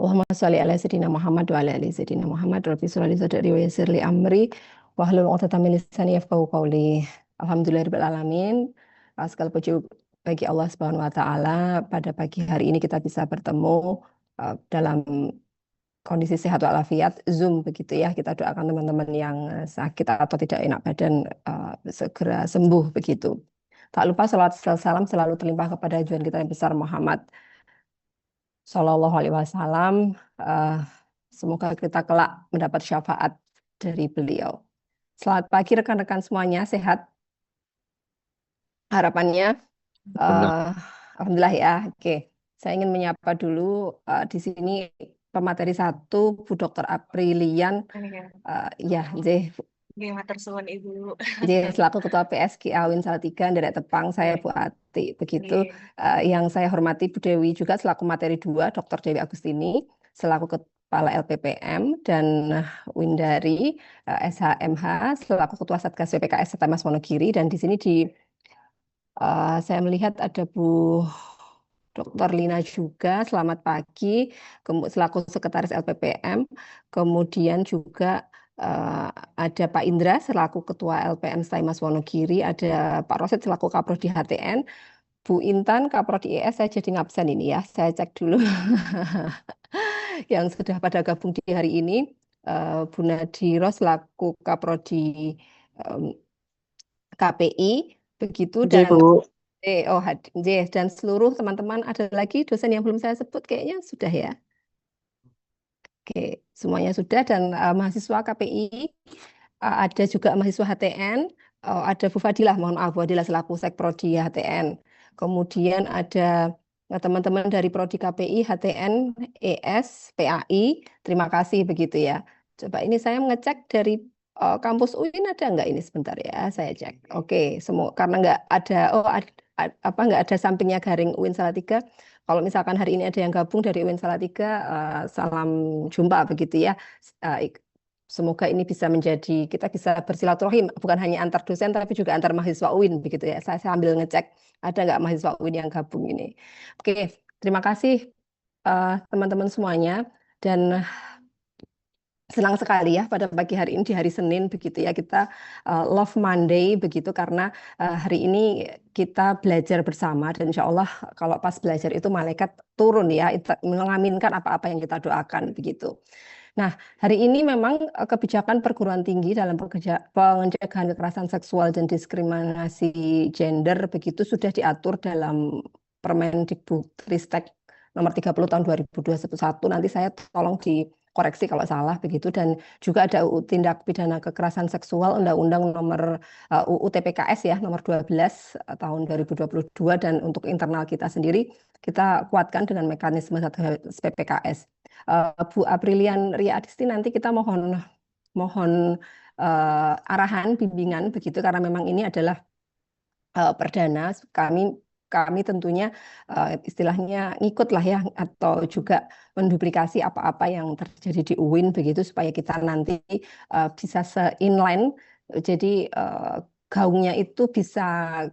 Allahumma sholli ala sayyidina Muhammad wa ala ali sayyidina Muhammad. Rabbi shrah li sadri wa yassir li amri wahlul 'uqdatam min lisani yafqahu qawli. Alhamdulillahirabbil alamin. Segala puji bagi Allah Subhanahu wa taala. Pada pagi hari ini kita bisa bertemu dalam kondisi sehat walafiat Zoom begitu ya. Kita doakan teman-teman yang sakit atau tidak enak badan segera sembuh begitu. Tak lupa salawat salam selalu terlimpah kepada junjungan kita yang besar Muhammad Sallallahu Alaihi Wasallam. Eh, Semoga kita kelak mendapat syafaat dari beliau. Selamat pagi rekan-rekan semuanya, sehat harapannya. Benar. Eh, Alhamdulillah ya. Oke, saya ingin menyapa dulu di sini pemateri satu Bu Dr. Aprilian. Ya, Zeh, Nggih, matur suwun Ibu. Selaku Ketua PSGA Uin Salatiga dari Tepang, saya Bu Ati. Begitu. Yang saya hormati Bu Dewi juga selaku materi 2, Dr. Dewi Agustini, selaku Kepala LPPM, dan Windari SHMH, selaku Ketua Satgas PPKS Serta Mas Wonogiri. Dan di sini saya melihat ada Bu Dr. Lina juga, selamat pagi, selaku Sekretaris LPPM. Kemudian juga ada Pak Indra selaku Ketua LPM Mas Wonogiri, ada Pak Rosid selaku Kaprodi HTN, Bu Intan Kaprodi IS, saya jadi ngabsen ini ya, saya cek dulu yang sudah pada gabung di hari ini, Bu Nadiro selaku Kaprodi KPI, begitu, Nggih, dan Bu. dan seluruh teman-teman, ada lagi dosen yang belum saya sebut kayaknya sudah ya. Oke, semuanya sudah, dan mahasiswa KPI, ada juga mahasiswa HTN, ada Bu Fadilah, mohon maaf, Bu Fadilah selaku Sekprodi HTN. Kemudian ada teman-teman dari Prodi KPI, HTN, ES, PAI, terima kasih begitu ya. Coba ini saya mengecek dari kampus UIN ada nggak ini sebentar ya, saya cek. Oke, semua karena nggak ada, apa nggak ada sampingnya garing UIN Salatiga. Kalau misalkan hari ini ada yang gabung dari UIN Salatiga, salam jumpa begitu ya. Semoga ini bisa menjadi, kita bisa bersilaturahim, bukan hanya antar dosen, tapi juga antar mahasiswa UIN begitu ya. Saya sambil ngecek ada nggak mahasiswa UIN yang gabung ini. Oke, terima kasih teman-teman semuanya, dan senang sekali ya pada pagi hari ini di hari Senin begitu ya, kita Love Monday begitu, karena hari ini kita belajar bersama, dan insya Allah kalau pas belajar itu malaikat turun ya, mengaminkan apa-apa yang kita doakan begitu. Nah, hari ini memang kebijakan perguruan tinggi dalam pencegahan kekerasan seksual dan diskriminasi gender begitu sudah diatur dalam Permendikbudristek nomor 30 tahun 2021. Nanti saya tolong dikoreksi kalau salah begitu, dan juga ada UU Tindak Pidana Kekerasan Seksual, Undang-Undang nomor UU TPKS ya nomor 12 tahun 2022, dan untuk internal kita sendiri kita kuatkan dengan mekanisme Satgas PPKS. Bu Aprilian Ria Adisti, nanti kita mohon arahan bimbingan begitu, karena memang ini adalah perdana kami tentunya istilahnya ngikut lah ya, atau juga menduplikasi apa-apa yang terjadi di UIN begitu, supaya kita nanti bisa se-inline, jadi gaungnya itu bisa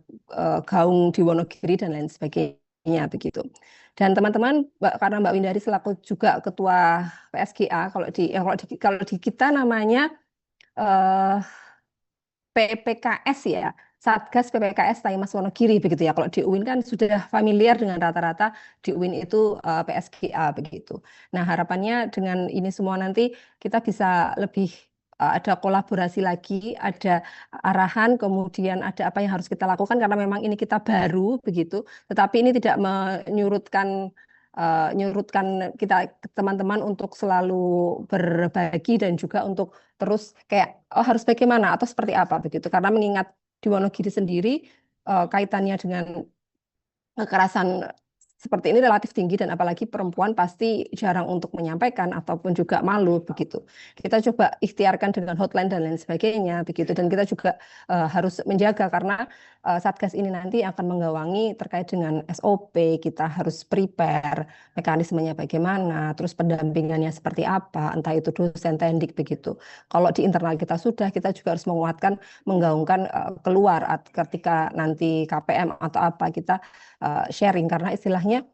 gaung di Wonogiri dan lain sebagainya begitu. Dan teman-teman, karena Mbak Windari selaku juga ketua PSGA, kalau di kita namanya PPKS ya, Satgas PPKS Mas Wonogiri begitu ya. Kalau di UIN kan sudah familiar dengan rata-rata di UIN itu PSGA begitu. Nah, harapannya dengan ini semua nanti kita bisa lebih ada kolaborasi lagi, ada arahan, kemudian ada apa yang harus kita lakukan, karena memang ini kita baru begitu. Tetapi ini tidak menyurutkan kita teman-teman untuk selalu berbagi, dan juga untuk terus kayak harus bagaimana atau seperti apa begitu, karena mengingat di Wonogiri sendiri kaitannya dengan kekerasan seperti ini relatif tinggi, dan apalagi perempuan pasti jarang untuk menyampaikan ataupun juga malu begitu. Kita coba ikhtiarkan dengan hotline dan lain sebagainya begitu, dan kita juga harus menjaga, karena Satgas ini nanti akan menggawangi terkait dengan SOP, kita harus prepare mekanismenya bagaimana, terus pendampingannya seperti apa, entah itu dosen tendik begitu. Kalau di internal kita sudah, kita juga harus menguatkan, menggaungkan keluar ketika nanti KPM atau apa, kita sharing, karena istilahnya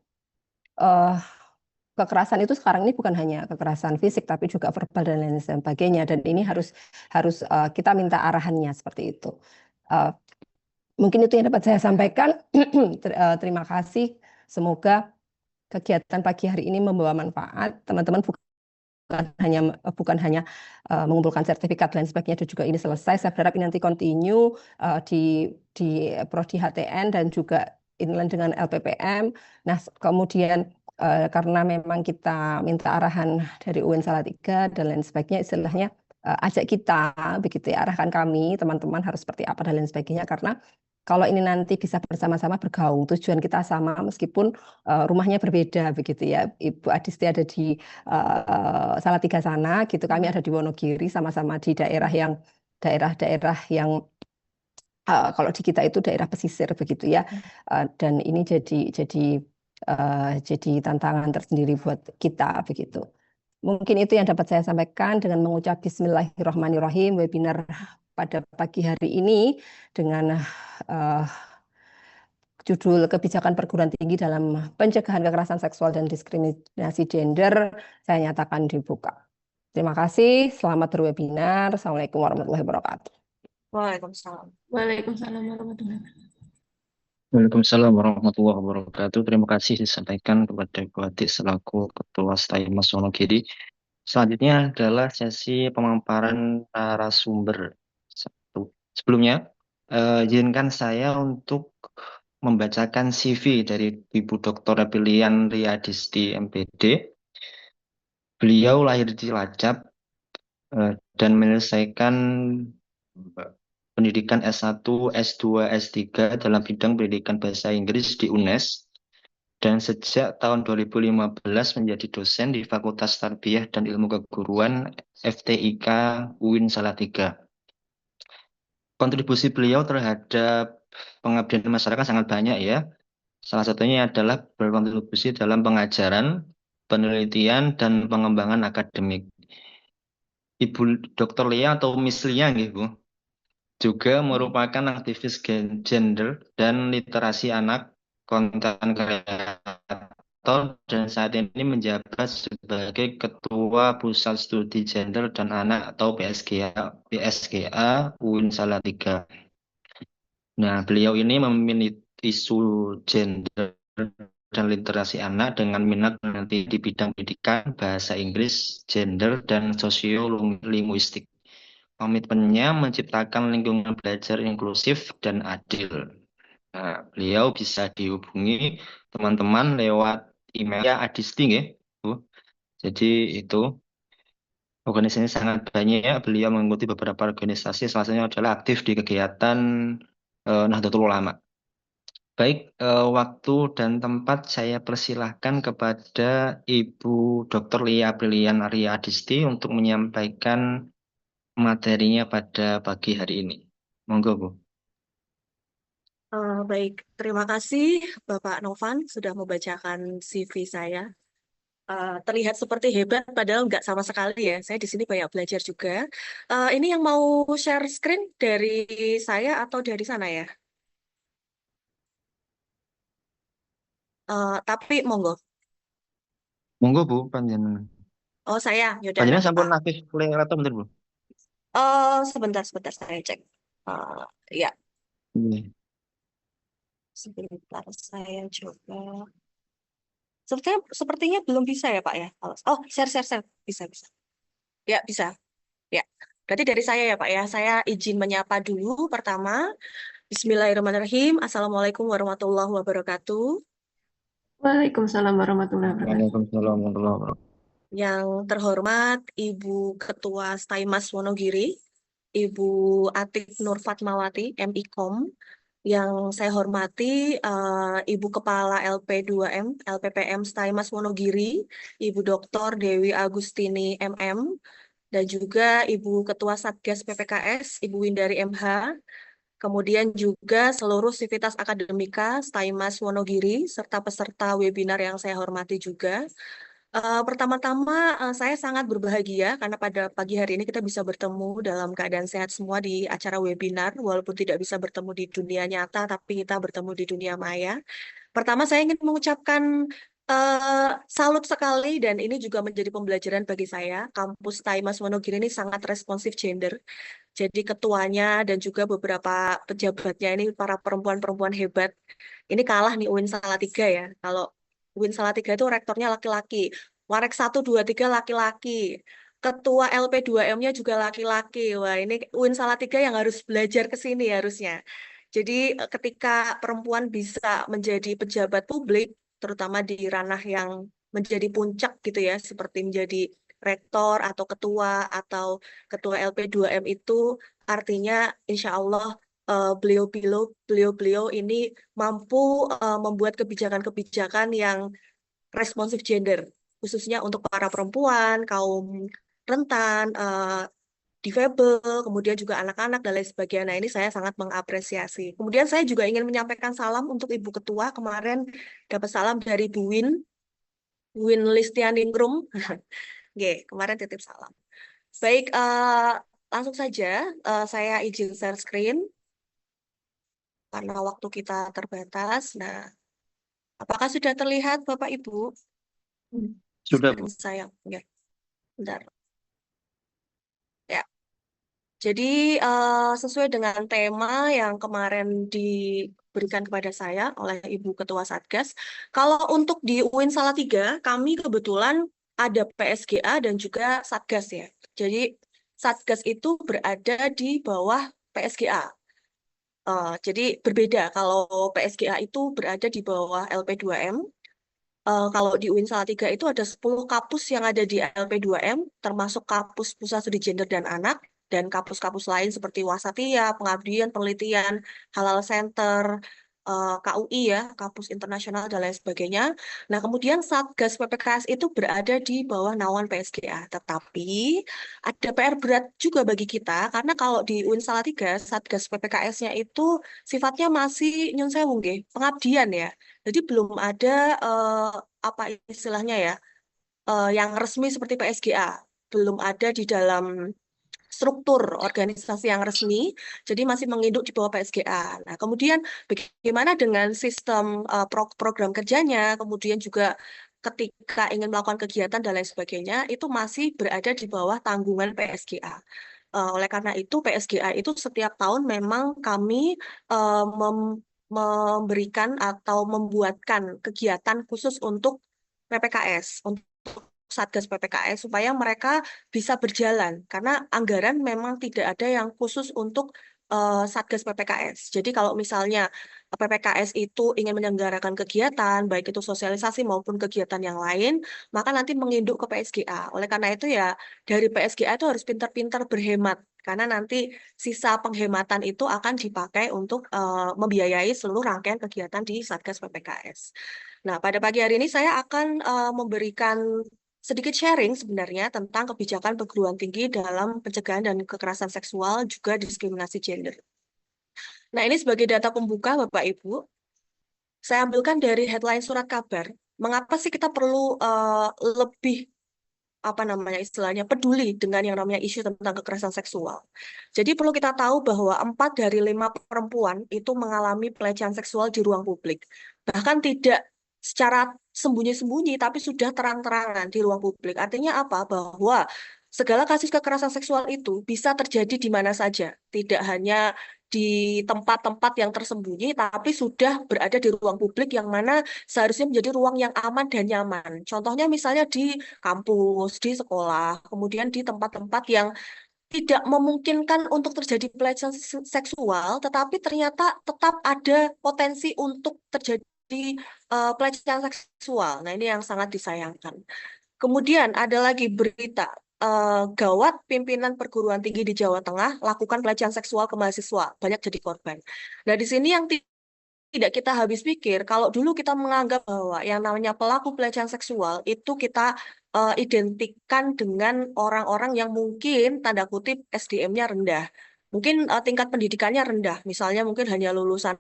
kekerasan itu sekarang ini bukan hanya kekerasan fisik tapi juga verbal dan lain sebagainya, dan ini harus harus kita minta arahannya seperti itu. Eh, Mungkin itu yang dapat saya sampaikan. Terima kasih. Semoga kegiatan pagi hari ini membawa manfaat. Teman-teman bukan hanya mengumpulkan sertifikat dan sebagainya, dan juga ini selesai. Saya berharap ini nanti continue di Prodi HTN dan juga inline dengan LPPM. Nah, kemudian karena memang kita minta arahan dari UIN Salatiga dan lain sebagainya, istilahnya ajak kita begitu ya, arahkan kami teman-teman harus seperti apa dan lain sebagainya, karena kalau ini nanti bisa bersama-sama bergaung, tujuan kita sama meskipun rumahnya berbeda begitu ya. Ibu Adisti ada di Salatiga sana gitu, kami ada di Wonogiri, sama-sama di daerah-daerah yang kalau di kita itu daerah pesisir begitu ya. Dan ini jadi tantangan tersendiri buat kita begitu. Mungkin itu yang dapat saya sampaikan dengan mengucap Bismillahirrahmanirrahim. Webinar pada pagi hari ini dengan judul kebijakan perguruan tinggi dalam pencegahan kekerasan seksual dan diskriminasi gender saya nyatakan dibuka. Terima kasih, selamat berwebinar. Assalamualaikum warahmatullahi wabarakatuh. Waalaikumsalam. Waalaikumsalam warahmatullahi wabarakatuh. Waalaikumsalam warahmatullahi wabarakatuh. Terima kasih disampaikan kepada Ibu Adik selaku Ketua Staimas Wonogiri. Selanjutnya adalah sesi pemaparan narasumber. Sebelumnya, izinkan saya untuk membacakan CV dari Ibu Dr. Pilihan Riyadisti MPD. Beliau lahir di Cilacap dan menyelesaikan pendidikan S1, S2, S3 dalam bidang pendidikan bahasa Inggris di UNES, dan sejak tahun 2015 menjadi dosen di Fakultas Tarbiyah dan Ilmu Keguruan FTIK UIN Salatiga. Kontribusi beliau terhadap pengabdian masyarakat sangat banyak ya. Salah satunya adalah berkontribusi dalam pengajaran, penelitian, dan pengembangan akademik. Ibu Dr. Lia atau Miss Lia Bu, juga merupakan aktivis gender dan literasi anak, konten kreator, dan saat ini menjabat sebagai Ketua Pusat Studi Gender dan Anak atau PSGA UIN Salatiga. Nah, beliau ini memimpin isu gender dan literasi anak dengan minat nanti di bidang pendidikan, bahasa Inggris, gender, dan sosiolinguistik. Komitmennya menciptakan lingkungan belajar inklusif dan adil. Nah, beliau bisa dihubungi teman-teman lewat email ya Adisti ya, Bu. Jadi itu organisasinya sangat banyak. Beliau mengikuti beberapa organisasi, salah satunya adalah aktif di kegiatan Nahdlatul Ulama. Baik, waktu dan tempat saya persilahkan kepada Ibu Dr. Lia Aprilian Arya Adisti untuk menyampaikan materinya pada pagi hari ini. Monggo, Bu. Baik, terima kasih Bapak Novan sudah membacakan CV saya. Terlihat seperti hebat, padahal nggak sama sekali ya. Saya di sini banyak belajar juga. Ini yang mau share screen dari saya atau dari sana ya? Tapi monggo. Monggo, Bu, panjenengan. Oh saya, yaudah nggak Panjenengan sampun apa-apa. aktif laptop bener, Bu? Sebentar saya cek. Ya, Iya. sebentar saya coba. Sepertinya belum bisa ya Pak ya. Oh, share. Bisa. Ya, bisa. Ya. Berarti dari saya ya Pak ya. Saya izin menyapa dulu pertama. Bismillahirrahmanirrahim. Assalamualaikum warahmatullahi wabarakatuh. Waalaikumsalam warahmatullahi wabarakatuh. Waalaikumsalam warahmatullahi wabarakatuh. Yang terhormat Ibu Ketua Staimas Wonogiri, Ibu Atik Nur Fatmawati, MIKOM. Yang saya hormati Ibu Kepala LP2M, LPPM Staimas Wonogiri, Ibu Dr. Dewi Agustini MM, dan juga Ibu Ketua Satgas PPKS, Ibu Windari MH, kemudian juga seluruh sivitas akademika Staimas Wonogiri, serta peserta webinar yang saya hormati juga. Pertama-tama saya sangat berbahagia karena pada pagi hari ini kita bisa bertemu dalam keadaan sehat semua di acara webinar, walaupun tidak bisa bertemu di dunia nyata, tapi kita bertemu di dunia maya. Pertama saya ingin mengucapkan Salut sekali dan ini juga menjadi pembelajaran bagi saya. Kampus Taimas Wonogiri ini sangat responsif gender. Jadi ketuanya dan juga beberapa pejabatnya ini para perempuan-perempuan hebat. Ini kalah nih UIN Salatiga ya. Kalau UIN Salatiga itu rektornya laki-laki. Warek 1, 2, 3 laki-laki. Ketua LP2M-nya juga laki-laki. Wah, ini UIN Salatiga yang harus belajar ke sini harusnya. Jadi ketika perempuan bisa menjadi pejabat publik, terutama di ranah yang menjadi puncak gitu ya, seperti menjadi rektor atau ketua LP2M itu artinya insya Allah beliau-beliau ini mampu membuat kebijakan-kebijakan yang responsif gender, khususnya untuk para perempuan, kaum rentan, difabel, kemudian juga anak-anak dan lain sebagainya. Nah, ini saya sangat mengapresiasi. Kemudian saya juga ingin menyampaikan salam untuk Ibu Ketua. Kemarin dapat salam dari Bu Win Listianingrum. Oke, kemarin titip salam. Baik, langsung saja saya izin share screen karena waktu kita terbatas. Nah, apakah sudah terlihat Bapak Ibu? Sudah, Bu. Screen saya, ya, bentar. Ya. Jadi sesuai dengan tema yang kemarin diberikan kepada saya oleh Ibu Ketua Satgas, kalau untuk di UIN Salatiga, kami kebetulan ada PSGA dan juga Satgas ya. Jadi Satgas itu berada di bawah PSGA. Jadi berbeda kalau PSGA itu berada di bawah LP2M. Kalau di UIN Salatiga itu ada 10 kampus yang ada di LP2M, termasuk kampus Pusat Studi Gender dan Anak, dan kampus-kampus lain seperti Wasatija, Pengabdian, Penelitian, Halal Center, KUI ya, Kampus Internasional, dan lain sebagainya. Nah, kemudian Satgas PPKS itu berada di bawah naungan PSGA. Tetapi ada PR berat juga bagi kita, karena kalau di UIN Salatiga, Satgas PPKS-nya itu sifatnya masih nyun sewu nggih, pengabdian ya. Jadi belum ada apa istilahnya ya, yang resmi seperti PSGA, belum ada di dalam struktur organisasi yang resmi, jadi masih menginduk di bawah PSGA. Nah, kemudian bagaimana dengan sistem program kerjanya, kemudian juga ketika ingin melakukan kegiatan dan lain sebagainya, itu masih berada di bawah tanggungan PSGA. Oleh karena itu, PSGA itu setiap tahun memang kami memberikan atau membuatkan kegiatan khusus untuk PPKS, untuk Satgas PPKS supaya mereka bisa berjalan karena anggaran memang tidak ada yang khusus untuk Satgas PPKS. Jadi kalau misalnya PPKS itu ingin menyelenggarakan kegiatan, baik itu sosialisasi maupun kegiatan yang lain, maka nanti menginduk ke PSGA. Oleh karena itu ya dari PSGA itu harus pintar-pintar berhemat karena nanti sisa penghematan itu akan dipakai untuk membiayai seluruh rangkaian kegiatan di Satgas PPKS. Nah, pada pagi hari ini saya akan memberikan sedikit sharing sebenarnya tentang kebijakan perguruan tinggi dalam pencegahan dan kekerasan seksual juga diskriminasi gender. Nah, ini sebagai data pembuka Bapak Ibu, saya ambilkan dari headline surat kabar. Mengapa sih kita perlu lebih apa namanya istilahnya peduli dengan yang namanya isu tentang kekerasan seksual. Jadi perlu kita tahu bahwa 4 dari 5 perempuan itu mengalami pelecehan seksual di ruang publik. Bahkan tidak secara sembunyi-sembunyi, tapi sudah terang-terangan di ruang publik. Artinya apa? Bahwa segala kasus kekerasan seksual itu bisa terjadi di mana saja. Tidak hanya di tempat-tempat yang tersembunyi, tapi sudah berada di ruang publik yang mana seharusnya menjadi ruang yang aman dan nyaman. Contohnya misalnya di kampus, di sekolah, kemudian di tempat-tempat yang tidak memungkinkan untuk terjadi pelecehan seksual, tetapi ternyata tetap ada potensi untuk terjadi pelecehan seksual. Nah, ini yang sangat disayangkan. Kemudian ada lagi berita gawat pimpinan perguruan tinggi di Jawa Tengah lakukan pelecehan seksual ke mahasiswa, banyak jadi korban. Nah, di sini yang tidak kita habis pikir, kalau dulu kita menganggap bahwa yang namanya pelaku pelecehan seksual itu kita identikkan dengan orang-orang yang mungkin tanda kutip SDM-nya rendah. Mungkin tingkat pendidikannya rendah, misalnya mungkin hanya lulusan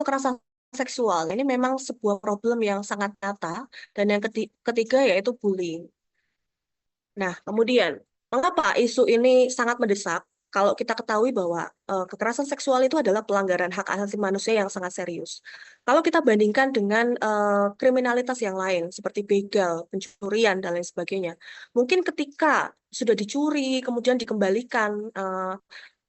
kekerasan seksual ini memang sebuah problem yang sangat nyata, dan yang ketiga yaitu bullying. Nah, kemudian mengapa isu ini sangat mendesak? Kalau kita ketahui bahwa kekerasan seksual itu adalah pelanggaran hak asasi manusia yang sangat serius. Kalau kita bandingkan dengan kriminalitas yang lain seperti begal, pencurian dan lain sebagainya, mungkin ketika sudah dicuri kemudian dikembalikan,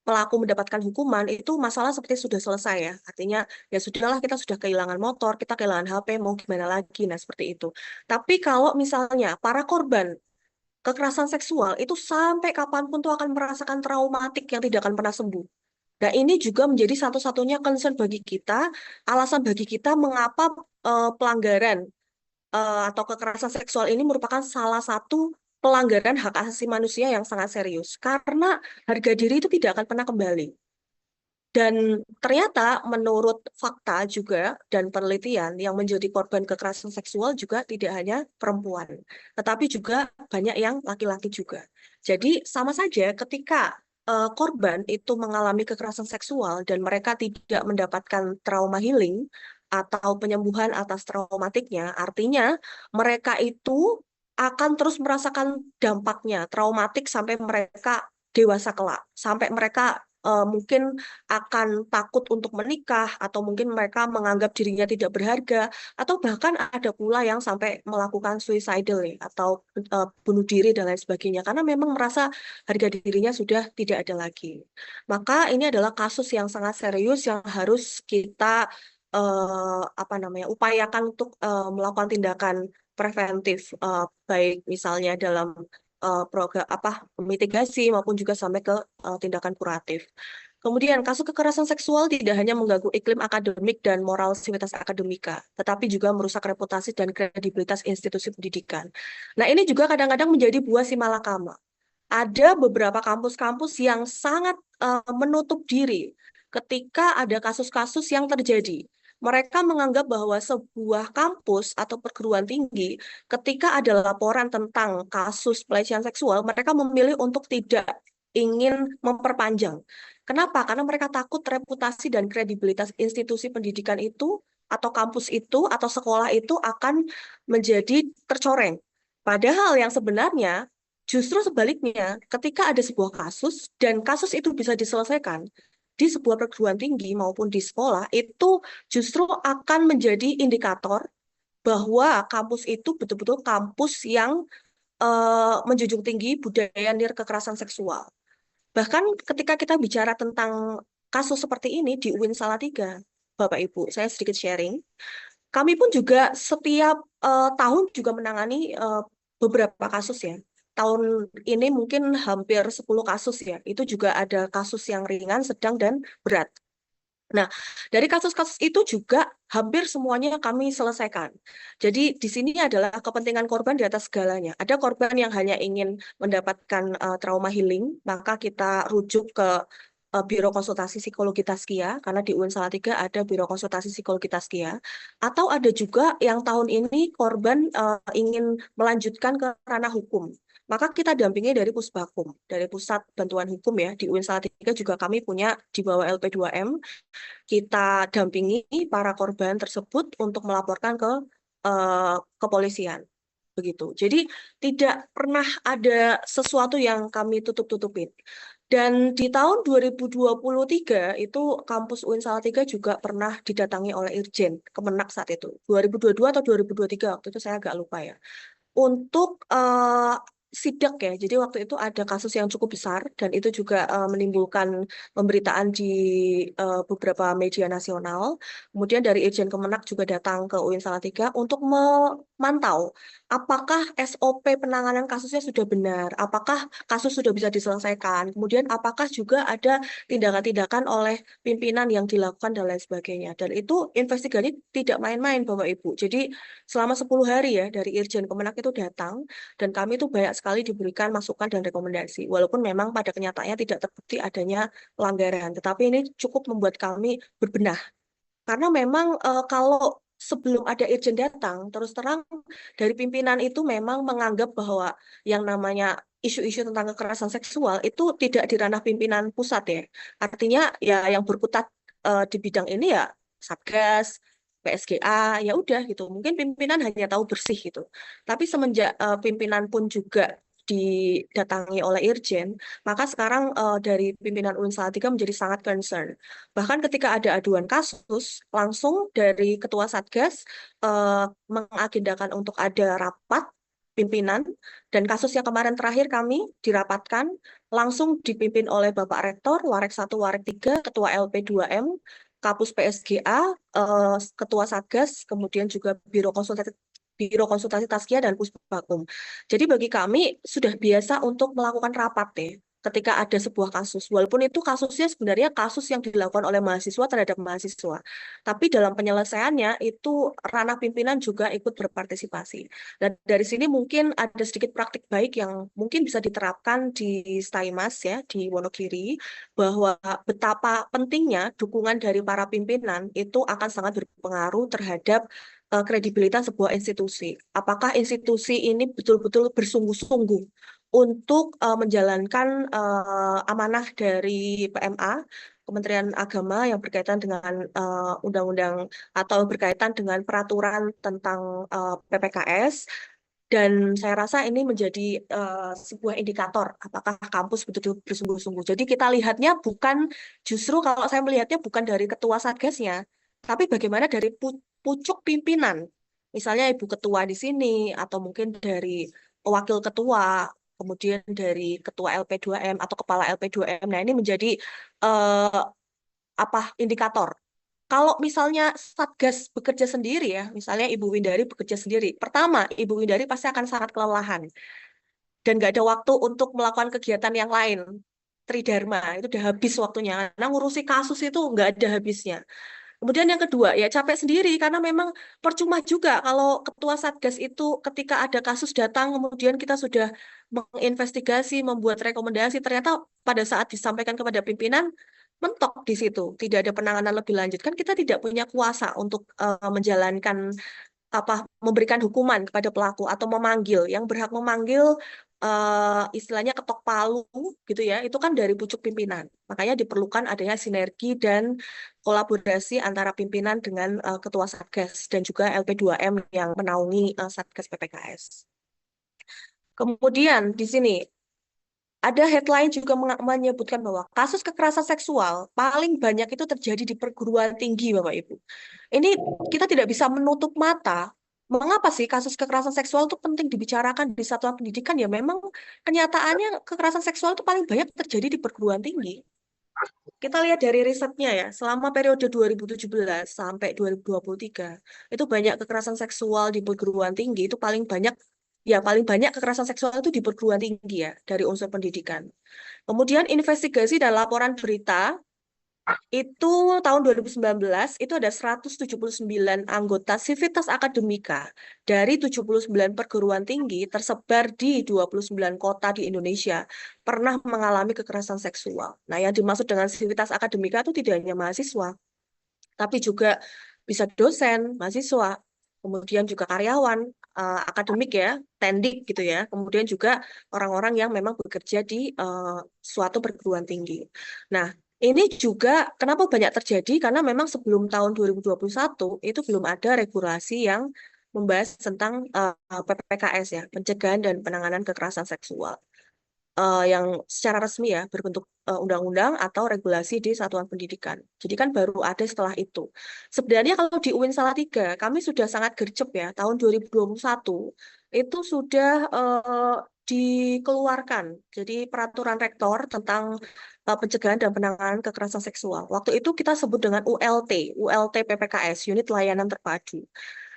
pelaku mendapatkan hukuman, itu masalah seperti sudah selesai ya. Artinya ya sudahlah, kita sudah kehilangan motor, kita kehilangan HP, mau gimana lagi, nah seperti itu. Tapi kalau misalnya para korban kekerasan seksual itu sampai kapanpun tuh akan merasakan traumatik yang tidak akan pernah sembuh. Nah, ini juga menjadi satu-satunya concern bagi kita, alasan bagi kita mengapa pelanggaran atau kekerasan seksual ini merupakan salah satu pelanggaran hak asasi manusia yang sangat serius. Karena harga diri itu tidak akan pernah kembali. Dan ternyata menurut fakta juga dan penelitian, yang menjadi korban kekerasan seksual juga tidak hanya perempuan, tetapi juga banyak yang laki-laki juga. Jadi sama saja ketika korban itu mengalami kekerasan seksual dan mereka tidak mendapatkan trauma healing atau penyembuhan atas traumatiknya, artinya mereka itu akan terus merasakan dampaknya traumatik sampai mereka dewasa kelak, sampai mereka mungkin akan takut untuk menikah, atau mungkin mereka menganggap dirinya tidak berharga, atau bahkan ada pula yang sampai melakukan suicidal ya, atau bunuh diri dan lain sebagainya, karena memang merasa harga dirinya sudah tidak ada lagi. Maka ini adalah kasus yang sangat serius yang harus kita upayakan untuk melakukan tindakan preventif, baik misalnya dalam program mitigasi maupun juga sampai ke tindakan kuratif. Kemudian kasus kekerasan seksual tidak hanya mengganggu iklim akademik dan moral sivitas akademika, tetapi juga merusak reputasi dan kredibilitas institusi pendidikan. Nah, ini juga kadang-kadang menjadi buah simalakama. Ada beberapa kampus-kampus yang sangat menutup diri ketika ada kasus-kasus yang terjadi. Mereka menganggap bahwa sebuah kampus atau perguruan tinggi, ketika ada laporan tentang kasus pelecehan seksual, mereka memilih untuk tidak ingin memperpanjang. Kenapa? Karena mereka takut reputasi dan kredibilitas institusi pendidikan itu, atau kampus itu, atau sekolah itu akan menjadi tercoreng. Padahal yang sebenarnya justru sebaliknya, ketika ada sebuah kasus dan kasus itu bisa diselesaikan di sebuah perguruan tinggi maupun di sekolah, itu justru akan menjadi indikator bahwa kampus itu betul-betul kampus yang menjunjung tinggi budaya nir kekerasan seksual. Bahkan ketika kita bicara tentang kasus seperti ini di UIN Salatiga, Bapak Ibu, saya sedikit sharing. Kami pun juga setiap tahun juga menangani beberapa kasus ya. Tahun ini mungkin hampir 10 kasus ya. Itu juga ada kasus yang ringan, sedang, dan berat. Nah, dari kasus-kasus itu juga hampir semuanya kami selesaikan. Jadi di sini adalah kepentingan korban di atas segalanya. Ada korban yang hanya ingin mendapatkan trauma healing, maka kita rujuk ke Biro Konsultasi Psikologi Tazkiyah, karena di UIN Salatiga ada Biro Konsultasi Psikologi Tazkiyah. Atau ada juga yang tahun ini korban ingin melanjutkan ke ranah hukum. Maka kita dampingi dari Pusbakum, dari Pusat Bantuan Hukum ya. Di UIN Salatiga juga kami punya di bawah LP2M, kita dampingi para korban tersebut untuk melaporkan ke kepolisian. Begitu. Jadi tidak pernah ada sesuatu yang kami tutup-tutupin. Dan di tahun 2023 itu kampus UIN Salatiga juga pernah didatangi oleh Irjen Kemenak saat itu. 2022 atau 2023 waktu itu saya agak lupa ya. Untuk sidak ya, jadi waktu itu ada kasus yang cukup besar dan itu juga menimbulkan pemberitaan di beberapa media nasional. Kemudian dari Irjen Kemenak juga datang ke UIN Salatiga untuk memantau apakah SOP penanganan kasusnya sudah benar, apakah kasus sudah bisa diselesaikan, kemudian apakah juga ada tindakan-tindakan oleh pimpinan yang dilakukan dan lain sebagainya. Dan itu investigasi tidak main-main Bapak Ibu. Jadi selama 10 hari ya dari Irjen Kemenak itu datang, dan kami itu banyak sekali diberikan masukan dan rekomendasi. Walaupun memang pada kenyataannya tidak terbukti adanya pelanggaran, tetapi ini cukup membuat kami berbenah. Karena memang kalau sebelum ada Irjen datang, terus terang dari pimpinan itu memang menganggap bahwa yang namanya isu-isu tentang kekerasan seksual itu tidak di ranah pimpinan pusat ya. Artinya ya yang berkutat di bidang ini ya Satgas, PSGA, ya udah gitu. Mungkin pimpinan hanya tahu bersih gitu. Tapi semenjak pimpinan pun juga didatangi oleh Irjen, maka sekarang dari pimpinan UIN Salatiga menjadi sangat concern. Bahkan ketika ada aduan kasus, langsung dari Ketua Satgas mengagendakan untuk ada rapat pimpinan, dan kasus yang kemarin terakhir kami dirapatkan langsung dipimpin oleh Bapak Rektor, Warek 1, Warek 3, Ketua LP2M, Kapus PSGA, Ketua Satgas, kemudian juga Biro Konsultasi Taskia dan Puspakum. Jadi bagi kami sudah biasa untuk melakukan rapat ketika ada sebuah kasus. Walaupun itu kasusnya sebenarnya kasus yang dilakukan oleh mahasiswa terhadap mahasiswa. Tapi dalam penyelesaiannya itu ranah pimpinan juga ikut berpartisipasi. Dan dari sini mungkin ada sedikit praktik baik yang mungkin bisa diterapkan di Staimas ya, di Wonogiri, bahwa betapa pentingnya dukungan dari para pimpinan itu akan sangat berpengaruh terhadap kredibilitas sebuah institusi. Apakah institusi ini betul-betul bersungguh-sungguh untuk menjalankan amanah dari PMA, Kementerian Agama yang berkaitan dengan undang-undang atau berkaitan dengan peraturan tentang PPKS. Dan saya rasa ini menjadi sebuah indikator apakah kampus betul-betul bersungguh-sungguh. Jadi kita lihatnya bukan, justru kalau saya melihatnya bukan dari ketua satgasnya, tapi bagaimana dari pucuk pimpinan. Misalnya ibu ketua di sini, atau mungkin dari wakil ketua, kemudian dari ketua LP2M atau kepala LP2M. Nah, ini menjadi indikator. Kalau misalnya Satgas bekerja sendiri ya, misalnya Ibu Windari bekerja sendiri, pertama Ibu Windari pasti akan sangat kelelahan dan nggak ada waktu untuk melakukan kegiatan yang lain. Tridharma itu udah habis waktunya. Nah, ngurusi kasus itu nggak ada habisnya. Kemudian yang kedua, ya capek sendiri karena memang percuma juga kalau ketua Satgas itu ketika ada kasus datang, kemudian kita sudah menginvestigasi, membuat rekomendasi, ternyata pada saat disampaikan kepada pimpinan, mentok di situ, tidak ada penanganan lebih lanjut. Kan kita tidak punya kuasa untuk menjalankan memberikan hukuman kepada pelaku atau memanggil. Yang berhak memanggil istilahnya ketok palu gitu ya, itu kan dari pucuk pimpinan. Makanya diperlukan adanya sinergi dan kolaborasi antara pimpinan dengan ketua Satgas dan juga LP2M yang menaungi Satgas PPKS. Kemudian di sini ada headline juga menyebutkan bahwa kasus kekerasan seksual paling banyak itu terjadi di perguruan tinggi, Bapak Ibu. Ini kita tidak bisa menutup mata. Mengapa sih kasus kekerasan seksual itu penting dibicarakan di satuan pendidikan? Ya memang kenyataannya kekerasan seksual itu paling banyak terjadi di perguruan tinggi. Kita lihat dari risetnya ya, selama periode 2017 sampai 2023, itu banyak kekerasan seksual di perguruan tinggi, itu paling banyak kekerasan seksual itu di perguruan tinggi ya, dari unsur pendidikan. Kemudian investigasi dan laporan berita, itu tahun 2019, itu ada 179 anggota Civitas Akademika dari 79 perguruan tinggi tersebar di 29 kota di Indonesia pernah mengalami kekerasan seksual. Nah, yang dimaksud dengan Civitas Akademika itu tidak hanya mahasiswa, tapi juga bisa dosen, mahasiswa, kemudian juga karyawan, akademik ya, tendik gitu ya, kemudian juga orang-orang yang memang bekerja di suatu perguruan tinggi. Nah, ini juga kenapa banyak terjadi, karena memang sebelum tahun 2021 itu belum ada regulasi yang membahas tentang PPKS ya, pencegahan dan penanganan kekerasan seksual. Yang secara resmi ya berbentuk undang-undang atau regulasi di satuan pendidikan. Jadi kan baru ada setelah itu. Sebenarnya kalau di UIN Salatiga kami sudah sangat gercep ya, tahun 2021 itu sudah dikeluarkan. Jadi peraturan rektor tentang pencegahan dan penanganan kekerasan seksual. Waktu itu kita sebut dengan ULT PPKS, Unit Layanan Terpadu.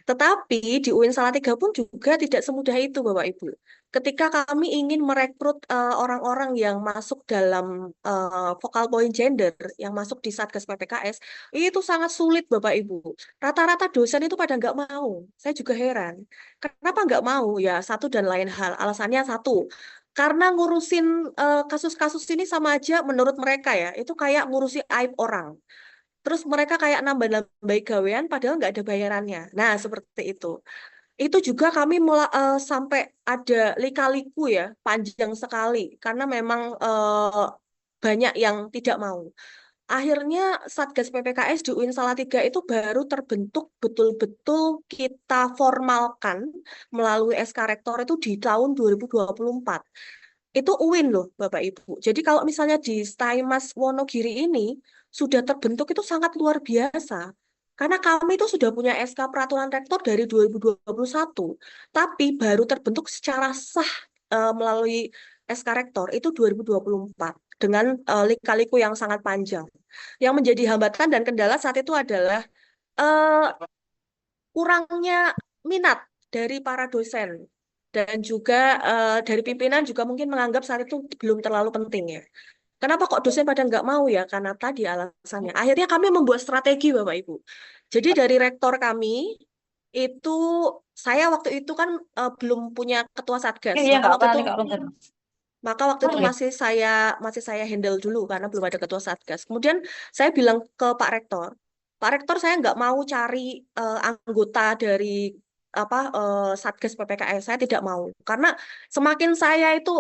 Tetapi di UIN Salatiga pun juga tidak semudah itu, Bapak Ibu. Ketika kami ingin merekrut orang-orang yang masuk dalam focal point gender, yang masuk di Satgas PPKS, itu sangat sulit, Bapak Ibu. Rata-rata dosen itu pada nggak mau. Saya juga heran. Kenapa nggak mau? Ya, satu dan lain hal. Alasannya satu, karena ngurusin kasus-kasus ini sama aja menurut mereka ya, itu kayak ngurusi aib orang. Terus mereka kayak nambah-nambah gawean padahal nggak ada bayarannya. Nah, seperti itu. Itu juga kami sampai ada lika-liku ya, panjang sekali. Karena memang banyak yang tidak mau. akhirnya Satgas PPKS di UIN Salatiga itu baru terbentuk betul-betul kita formalkan melalui SK Rektor itu di tahun 2024. Itu UIN loh, Bapak Ibu. Jadi kalau misalnya di Staimas Wonogiri ini sudah terbentuk itu sangat luar biasa. Karena kami itu sudah punya SK Peraturan Rektor dari 2021, tapi baru terbentuk secara sah melalui SK Rektor itu 2024 dengan lika-liku yang sangat panjang. Yang menjadi hambatan dan kendala saat itu adalah eh, kurangnya minat dari para dosen dan juga dari pimpinan juga mungkin menganggap saat itu belum terlalu penting ya. Kenapa kok dosen pada nggak mau ya? Karena tadi alasannya. Akhirnya kami membuat strategi Bapak Ibu. Jadi dari rektor kami itu saya waktu itu kan belum punya ketua satgas. Iya, Maka nggak waktu apa-apa, itu nggak apa-apa. maka waktu itu masih saya handle dulu karena belum ada ketua satgas. Kemudian saya bilang ke Pak Rektor saya nggak mau cari anggota dari satgas PPKS, saya tidak mau karena semakin saya itu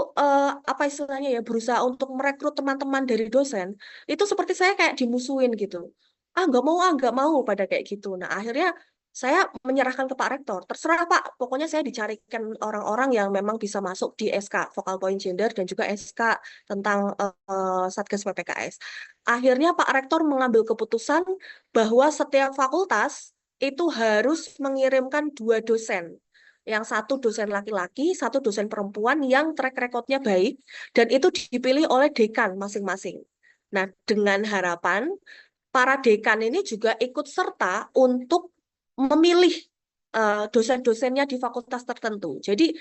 apa istilahnya ya berusaha untuk merekrut teman-teman dari dosen itu seperti saya kayak dimusuhin gitu. Nggak mau pada kayak gitu. Nah akhirnya saya menyerahkan ke Pak Rektor, terserah Pak, pokoknya saya dicarikan orang-orang yang memang bisa masuk di SK Focal Point Gender dan juga SK tentang Satgas PPKS. Akhirnya Pak Rektor mengambil keputusan bahwa setiap fakultas itu harus mengirimkan 2 dosen. Yang satu dosen laki-laki, satu dosen perempuan yang track record-nya baik, dan itu dipilih oleh dekan masing-masing. Nah, dengan harapan para dekan ini juga ikut serta untuk memilih dosen-dosennya di fakultas tertentu. Jadi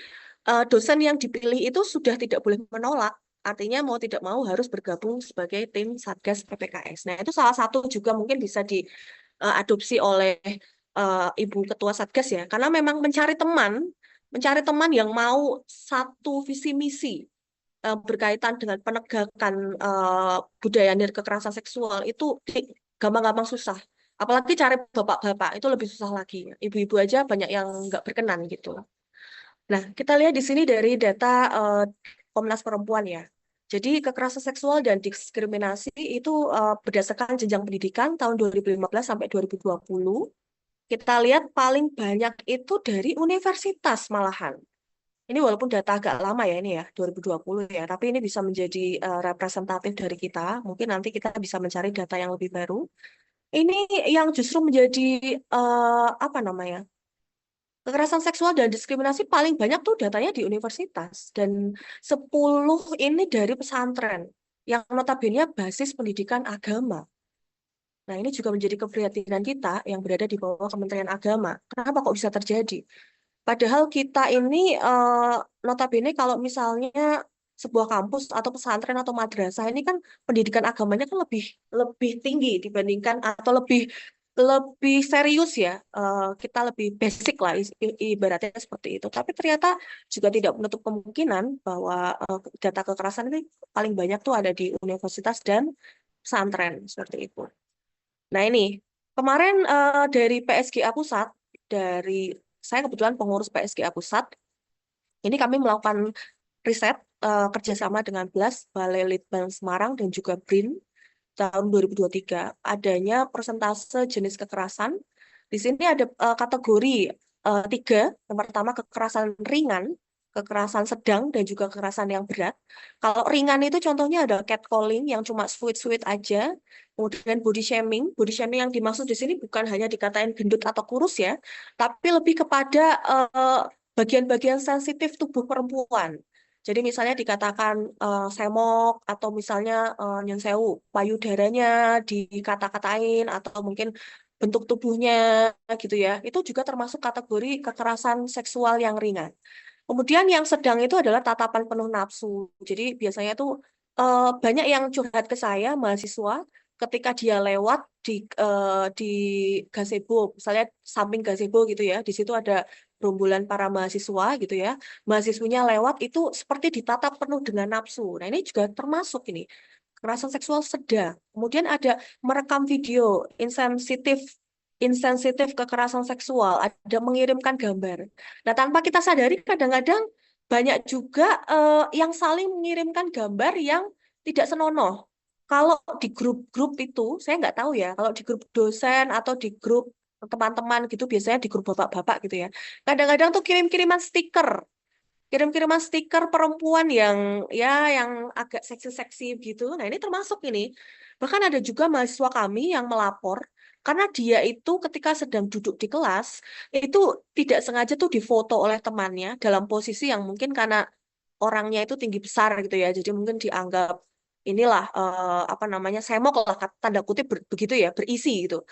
dosen yang dipilih itu sudah tidak boleh menolak, artinya mau tidak mau harus bergabung sebagai tim Satgas PPKS. Nah itu salah satu juga mungkin bisa diadopsi oleh Ibu Ketua Satgas ya, karena memang mencari teman yang mau satu visi misi berkaitan dengan penegakan budaya kekerasan seksual itu gampang-gampang susah. Apalagi cari bapak-bapak itu lebih susah lagi. Ibu-ibu aja banyak yang nggak berkenan gitu. Nah, kita lihat di sini dari data Komnas Perempuan ya. Jadi kekerasan seksual dan diskriminasi itu berdasarkan jenjang pendidikan tahun 2015 sampai 2020. Kita lihat paling banyak itu dari universitas malahan. Ini walaupun data agak lama ya ini ya, 2020 ya, tapi ini bisa menjadi representatif dari kita. Mungkin nanti kita bisa mencari data yang lebih baru. Ini yang justru menjadi apa namanya? Kekerasan seksual dan diskriminasi paling banyak tuh datanya di universitas dan 10 ini dari pesantren yang notabene basis pendidikan agama. Nah, ini juga menjadi keprihatinan kita yang berada di bawah Kementerian Agama. Kenapa kok bisa terjadi? Padahal kita ini notabene kalau misalnya sebuah kampus atau pesantren atau madrasah ini kan pendidikan agamanya kan lebih tinggi dibandingkan atau lebih serius ya, kita lebih basic lah ibaratnya seperti itu. Tapi ternyata juga tidak menutup kemungkinan bahwa data kekerasan ini paling banyak tuh ada di universitas dan pesantren seperti itu. Nah ini kemarin dari PSGA Pusat, saya kebetulan pengurus PSGA Pusat, ini kami melakukan riset kerjasama dengan BLAS, Balai Litbang Semarang dan juga BRIN tahun 2023 adanya persentase jenis kekerasan. Di sini ada kategori 3. Yang pertama kekerasan ringan, kekerasan sedang, dan juga kekerasan yang berat. Kalau ringan itu contohnya ada catcalling yang cuma sweet-sweet aja, kemudian body shaming. Body shaming yang dimaksud di sini bukan hanya dikatain gendut atau kurus ya, tapi lebih kepada bagian-bagian sensitif tubuh perempuan. Jadi misalnya dikatakan semok atau misalnya nyensewu, payudaranya dikata-katain atau mungkin bentuk tubuhnya gitu ya. Itu juga termasuk kategori kekerasan seksual yang ringan. Kemudian yang sedang itu adalah tatapan penuh nafsu. Jadi biasanya tuh banyak yang curhat ke saya mahasiswa ketika dia lewat di gazebo, misalnya samping gazebo gitu ya. Di situ ada gerombolan para mahasiswa gitu ya. Mahasiswinya lewat itu seperti ditatap penuh dengan nafsu. Nah, ini juga termasuk ini kekerasan seksual sedang. Kemudian ada merekam video insensitif kekerasan seksual, ada mengirimkan gambar. Nah, tanpa kita sadari kadang-kadang banyak juga yang saling mengirimkan gambar yang tidak senonoh. kalau di grup-grup itu, saya nggak tahu ya, kalau di grup dosen atau di grup teman-teman gitu, biasanya di grup bapak-bapak gitu ya. Kadang-kadang tuh kirim-kiriman stiker perempuan yang agak seksi-seksi gitu. Nah, ini termasuk ini. Bahkan ada juga mahasiswa kami yang melapor karena dia itu ketika sedang duduk di kelas itu tidak sengaja tuh difoto oleh temannya dalam posisi yang mungkin karena orangnya itu tinggi besar gitu ya. Jadi mungkin dianggap inilah apa namanya semok lah tanda kutip begitu ya, berisi gitu.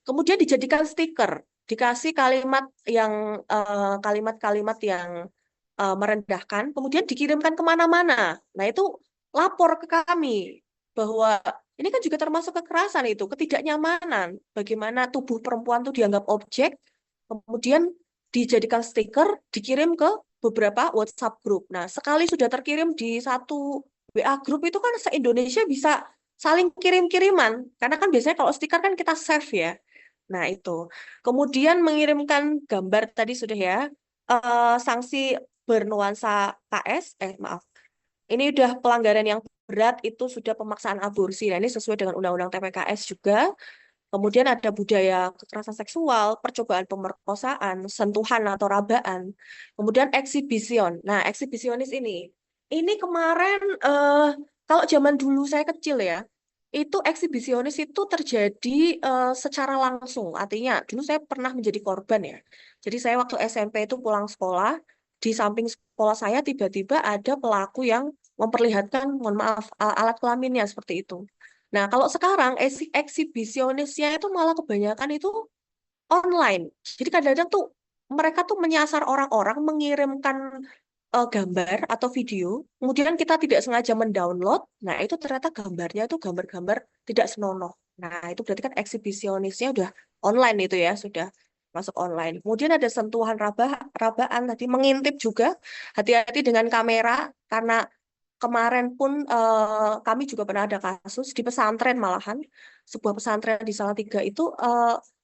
Kemudian dijadikan stiker, dikasih kalimat-kalimat yang merendahkan, kemudian dikirimkan kemana-mana. Nah, itu lapor ke kami bahwa ini kan juga termasuk kekerasan itu, ketidaknyamanan. Bagaimana tubuh perempuan itu dianggap objek, kemudian dijadikan stiker, dikirim ke beberapa WhatsApp group. Nah, sekali sudah terkirim di satu WA group itu kan se-Indonesia bisa saling kirim-kiriman. Karena kan biasanya kalau stiker kan kita save ya. Nah, itu. Kemudian mengirimkan gambar tadi sudah ya. Sanksi bernuansa KS, maaf. Ini udah pelanggaran yang berat, itu sudah pemaksaan aborsi. Nah, ini sesuai dengan Undang-Undang TPKS juga. Kemudian ada budaya kekerasan seksual, percobaan pemerkosaan, sentuhan atau rabaan. Kemudian eksibision. Nah, eksibisionis ini kemarin kalau zaman dulu saya kecil ya, itu eksibisionis itu terjadi secara langsung. Artinya, dulu saya pernah menjadi korban ya. Jadi saya waktu SMP itu pulang sekolah, di samping sekolah saya tiba-tiba ada pelaku yang memperlihatkan, mohon maaf, alat kelaminnya seperti itu. Nah, kalau sekarang eksibisionisnya itu malah kebanyakan itu online. Jadi kadang-kadang tuh mereka tuh menyasar orang-orang, mengirimkan gambar atau video, kemudian kita tidak sengaja mendownload, nah itu ternyata gambarnya itu gambar-gambar tidak senonoh. Nah, itu berarti kan eksibisionisnya udah online itu ya, sudah masuk online. Kemudian ada sentuhan rabaan tadi, mengintip juga, hati-hati dengan kamera, karena kemarin pun kami juga pernah ada kasus di pesantren malahan, sebuah pesantren di Salatiga itu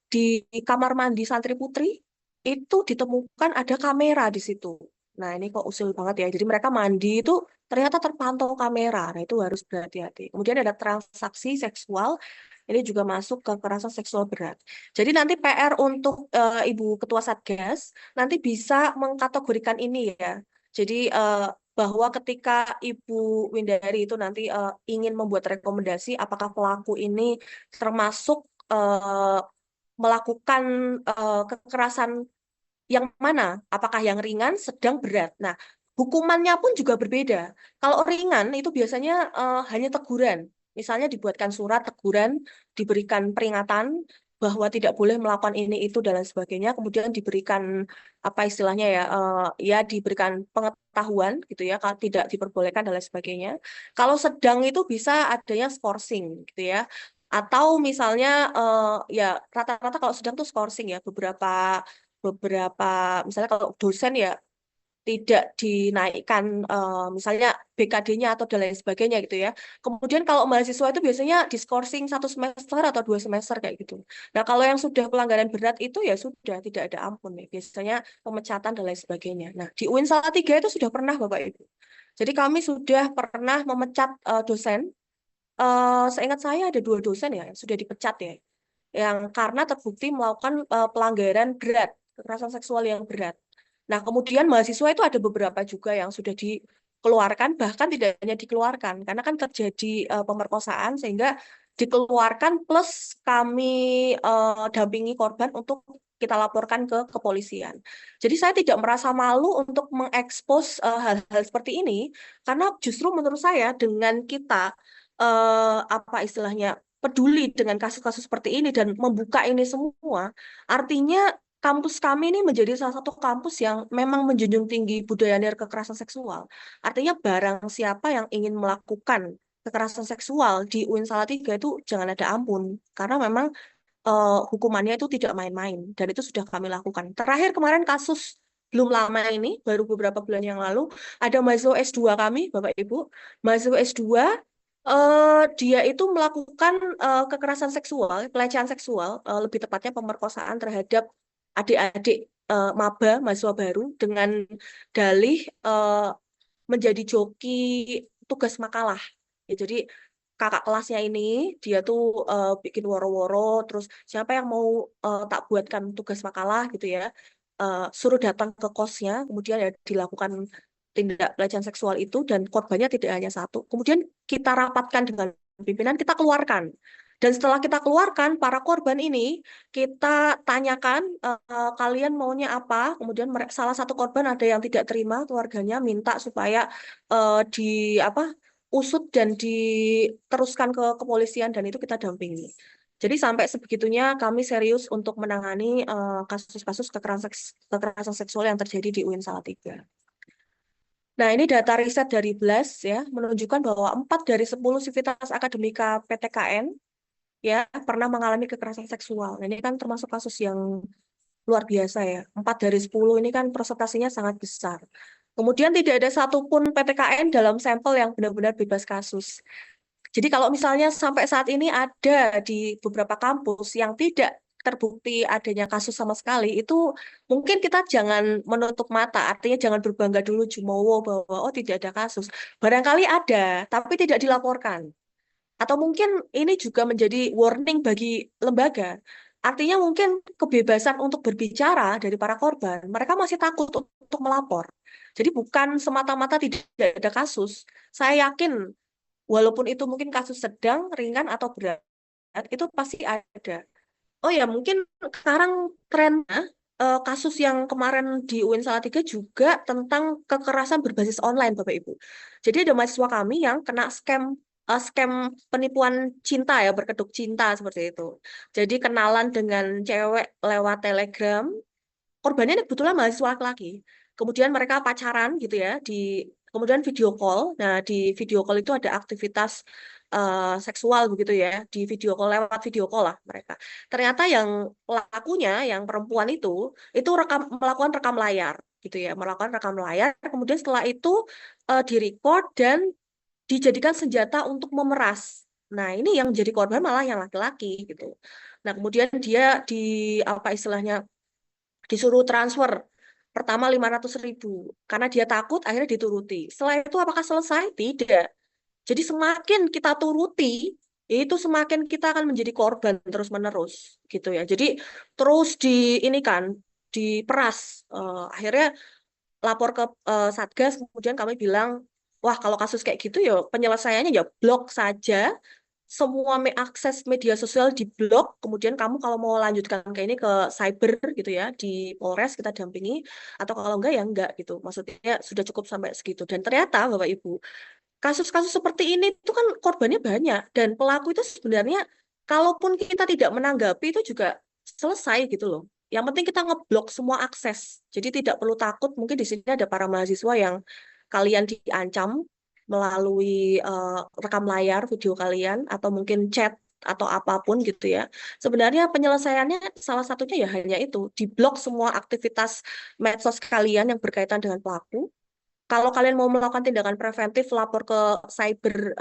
di kamar mandi santri putri itu ditemukan ada kamera di situ. Nah, ini kok usil banget ya. Jadi mereka mandi itu ternyata terpantau kamera. Nah, itu harus berhati-hati. Kemudian ada transaksi seksual. Ini juga masuk ke kekerasan seksual berat. Jadi nanti PR untuk Ibu Ketua Satgas nanti bisa mengkategorikan ini ya. Jadi bahwa ketika Ibu Windari itu nanti ingin membuat rekomendasi apakah pelaku ini termasuk melakukan kekerasan yang mana? Apakah yang ringan, sedang, berat? Nah, hukumannya pun juga berbeda. Kalau ringan itu biasanya hanya teguran. Misalnya dibuatkan surat teguran, diberikan peringatan bahwa tidak boleh melakukan ini itu dan lain sebagainya. Kemudian diberikan apa istilahnya ya, ya diberikan pengetahuan gitu ya, kalau tidak diperbolehkan dan lain sebagainya. Kalau sedang itu bisa adanya skorsing gitu ya. Atau misalnya ya rata-rata kalau sedang tuh skorsing ya, beberapa misalnya kalau dosen ya tidak dinaikkan misalnya BKD-nya atau dan lain sebagainya gitu ya. Kemudian kalau mahasiswa itu biasanya diskorsing 1 semester atau 2 semester kayak gitu. Nah, kalau yang sudah pelanggaran berat itu ya sudah tidak ada ampun ya. Biasanya pemecatan dan lain sebagainya. Nah, di UIN Salatiga itu sudah pernah Bapak Ibu. Jadi kami sudah pernah memecat dosen. Seingat saya ada 2 dosen ya yang sudah dipecat ya, yang karena terbukti melakukan pelanggaran berat, kekerasan seksual yang berat. Nah, kemudian mahasiswa itu ada beberapa juga yang sudah dikeluarkan, bahkan tidak hanya dikeluarkan, karena kan terjadi pemerkosaan sehingga dikeluarkan plus kami dampingi korban untuk kita laporkan ke kepolisian. Jadi saya tidak merasa malu untuk mengekspos hal-hal seperti ini, karena justru menurut saya dengan kita apa istilahnya peduli dengan kasus-kasus seperti ini dan membuka ini semua, artinya kampus kami ini menjadi salah satu kampus yang memang menjunjung tinggi budaya nir kekerasan seksual. Artinya barang siapa yang ingin melakukan kekerasan seksual di UIN Salatiga itu jangan ada ampun, karena memang hukumannya itu tidak main-main dan itu sudah kami lakukan. Terakhir kemarin kasus belum lama ini, baru beberapa bulan yang lalu, ada mahasiswa S2 kami, Bapak Ibu, mahasiswa S2 dia itu melakukan kekerasan seksual, pelecehan seksual, lebih tepatnya pemerkosaan terhadap adik-adik maba mahasiswa baru dengan dalih menjadi joki tugas makalah. Ya, jadi kakak kelasnya ini dia tuh bikin woro-woro, terus siapa yang mau tak buatkan tugas makalah gitu ya, suruh datang ke kosnya, kemudian ya dilakukan tindak pelecehan seksual itu dan korbannya tidak hanya satu. Kemudian kita rapatkan dengan pimpinan, kita keluarkan. Dan setelah kita keluarkan para korban ini, kita tanyakan kalian maunya apa. Kemudian salah satu korban ada yang tidak terima, keluarganya minta supaya di apa usut dan diteruskan ke kepolisian dan itu kita dampingi. Jadi sampai sebegitunya kami serius untuk menangani kasus-kasus kekerasan seksual yang terjadi di UIN Salatiga. Nah, ini data riset dari BLAS ya, menunjukkan bahwa 4 dari 10 sivitas akademika PTKN ya pernah mengalami kekerasan seksual. Nah, ini kan termasuk kasus yang luar biasa ya. 4 dari 10 ini kan presentasinya sangat besar. Kemudian tidak ada satupun PTKN dalam sampel yang benar-benar bebas kasus. Jadi kalau misalnya sampai saat ini ada di beberapa kampus yang tidak terbukti adanya kasus sama sekali, itu mungkin kita jangan menutup mata, artinya jangan berbangga dulu jumowo bahwa oh tidak ada kasus. Barangkali ada, tapi tidak dilaporkan. Atau mungkin ini juga menjadi warning bagi lembaga. Artinya mungkin kebebasan untuk berbicara dari para korban, mereka masih takut untuk melapor. Jadi bukan semata-mata tidak ada kasus. Saya yakin walaupun itu mungkin kasus sedang, ringan, atau berat, itu pasti ada. Oh ya, mungkin sekarang trennya kasus yang kemarin di UIN Salatiga juga tentang kekerasan berbasis online, Bapak Ibu. Jadi ada mahasiswa kami yang kena scam penipuan cinta ya, berkedok cinta seperti itu. Jadi kenalan dengan cewek lewat Telegram, korbannya ini kebetulan mahasiswa laki-laki. Kemudian mereka pacaran gitu ya, kemudian video call. Nah, di video call itu ada aktivitas seksual begitu ya, di video call, lewat video call lah mereka. Ternyata yang pelakunya, yang perempuan itu melakukan rekam layar gitu ya, melakukan rekam layar. Kemudian setelah itu direcord dan dijadikan senjata untuk memeras. Nah, ini yang jadi korban malah yang laki-laki gitu. Nah, kemudian dia apa istilahnya disuruh transfer pertama 500.000 karena dia takut, akhirnya dituruti. Setelah itu apakah selesai? Tidak. Jadi semakin kita turuti, itu semakin kita akan menjadi korban terus-menerus gitu ya. Jadi terus ini kan diperas. Akhirnya lapor ke Satgas, kemudian kami bilang, wah kalau kasus kayak gitu ya penyelesaiannya ya blok saja, semua akses media sosial diblok, kemudian kamu kalau mau lanjutkan kayak ini ke cyber gitu ya, di Polres kita dampingi, atau kalau enggak ya enggak gitu. Maksudnya sudah cukup sampai segitu. Dan ternyata Bapak Ibu, kasus-kasus seperti ini itu kan korbannya banyak, dan pelaku itu sebenarnya kalaupun kita tidak menanggapi itu juga selesai gitu loh. Yang penting kita ngeblok semua akses. Jadi tidak perlu takut, mungkin di sini ada para mahasiswa yang kalian diancam melalui rekam layar video kalian atau mungkin chat atau apapun gitu ya. Sebenarnya penyelesaiannya salah satunya ya hanya itu, diblok semua aktivitas medsos kalian yang berkaitan dengan pelaku. Kalau kalian mau melakukan tindakan preventif, lapor ke cyber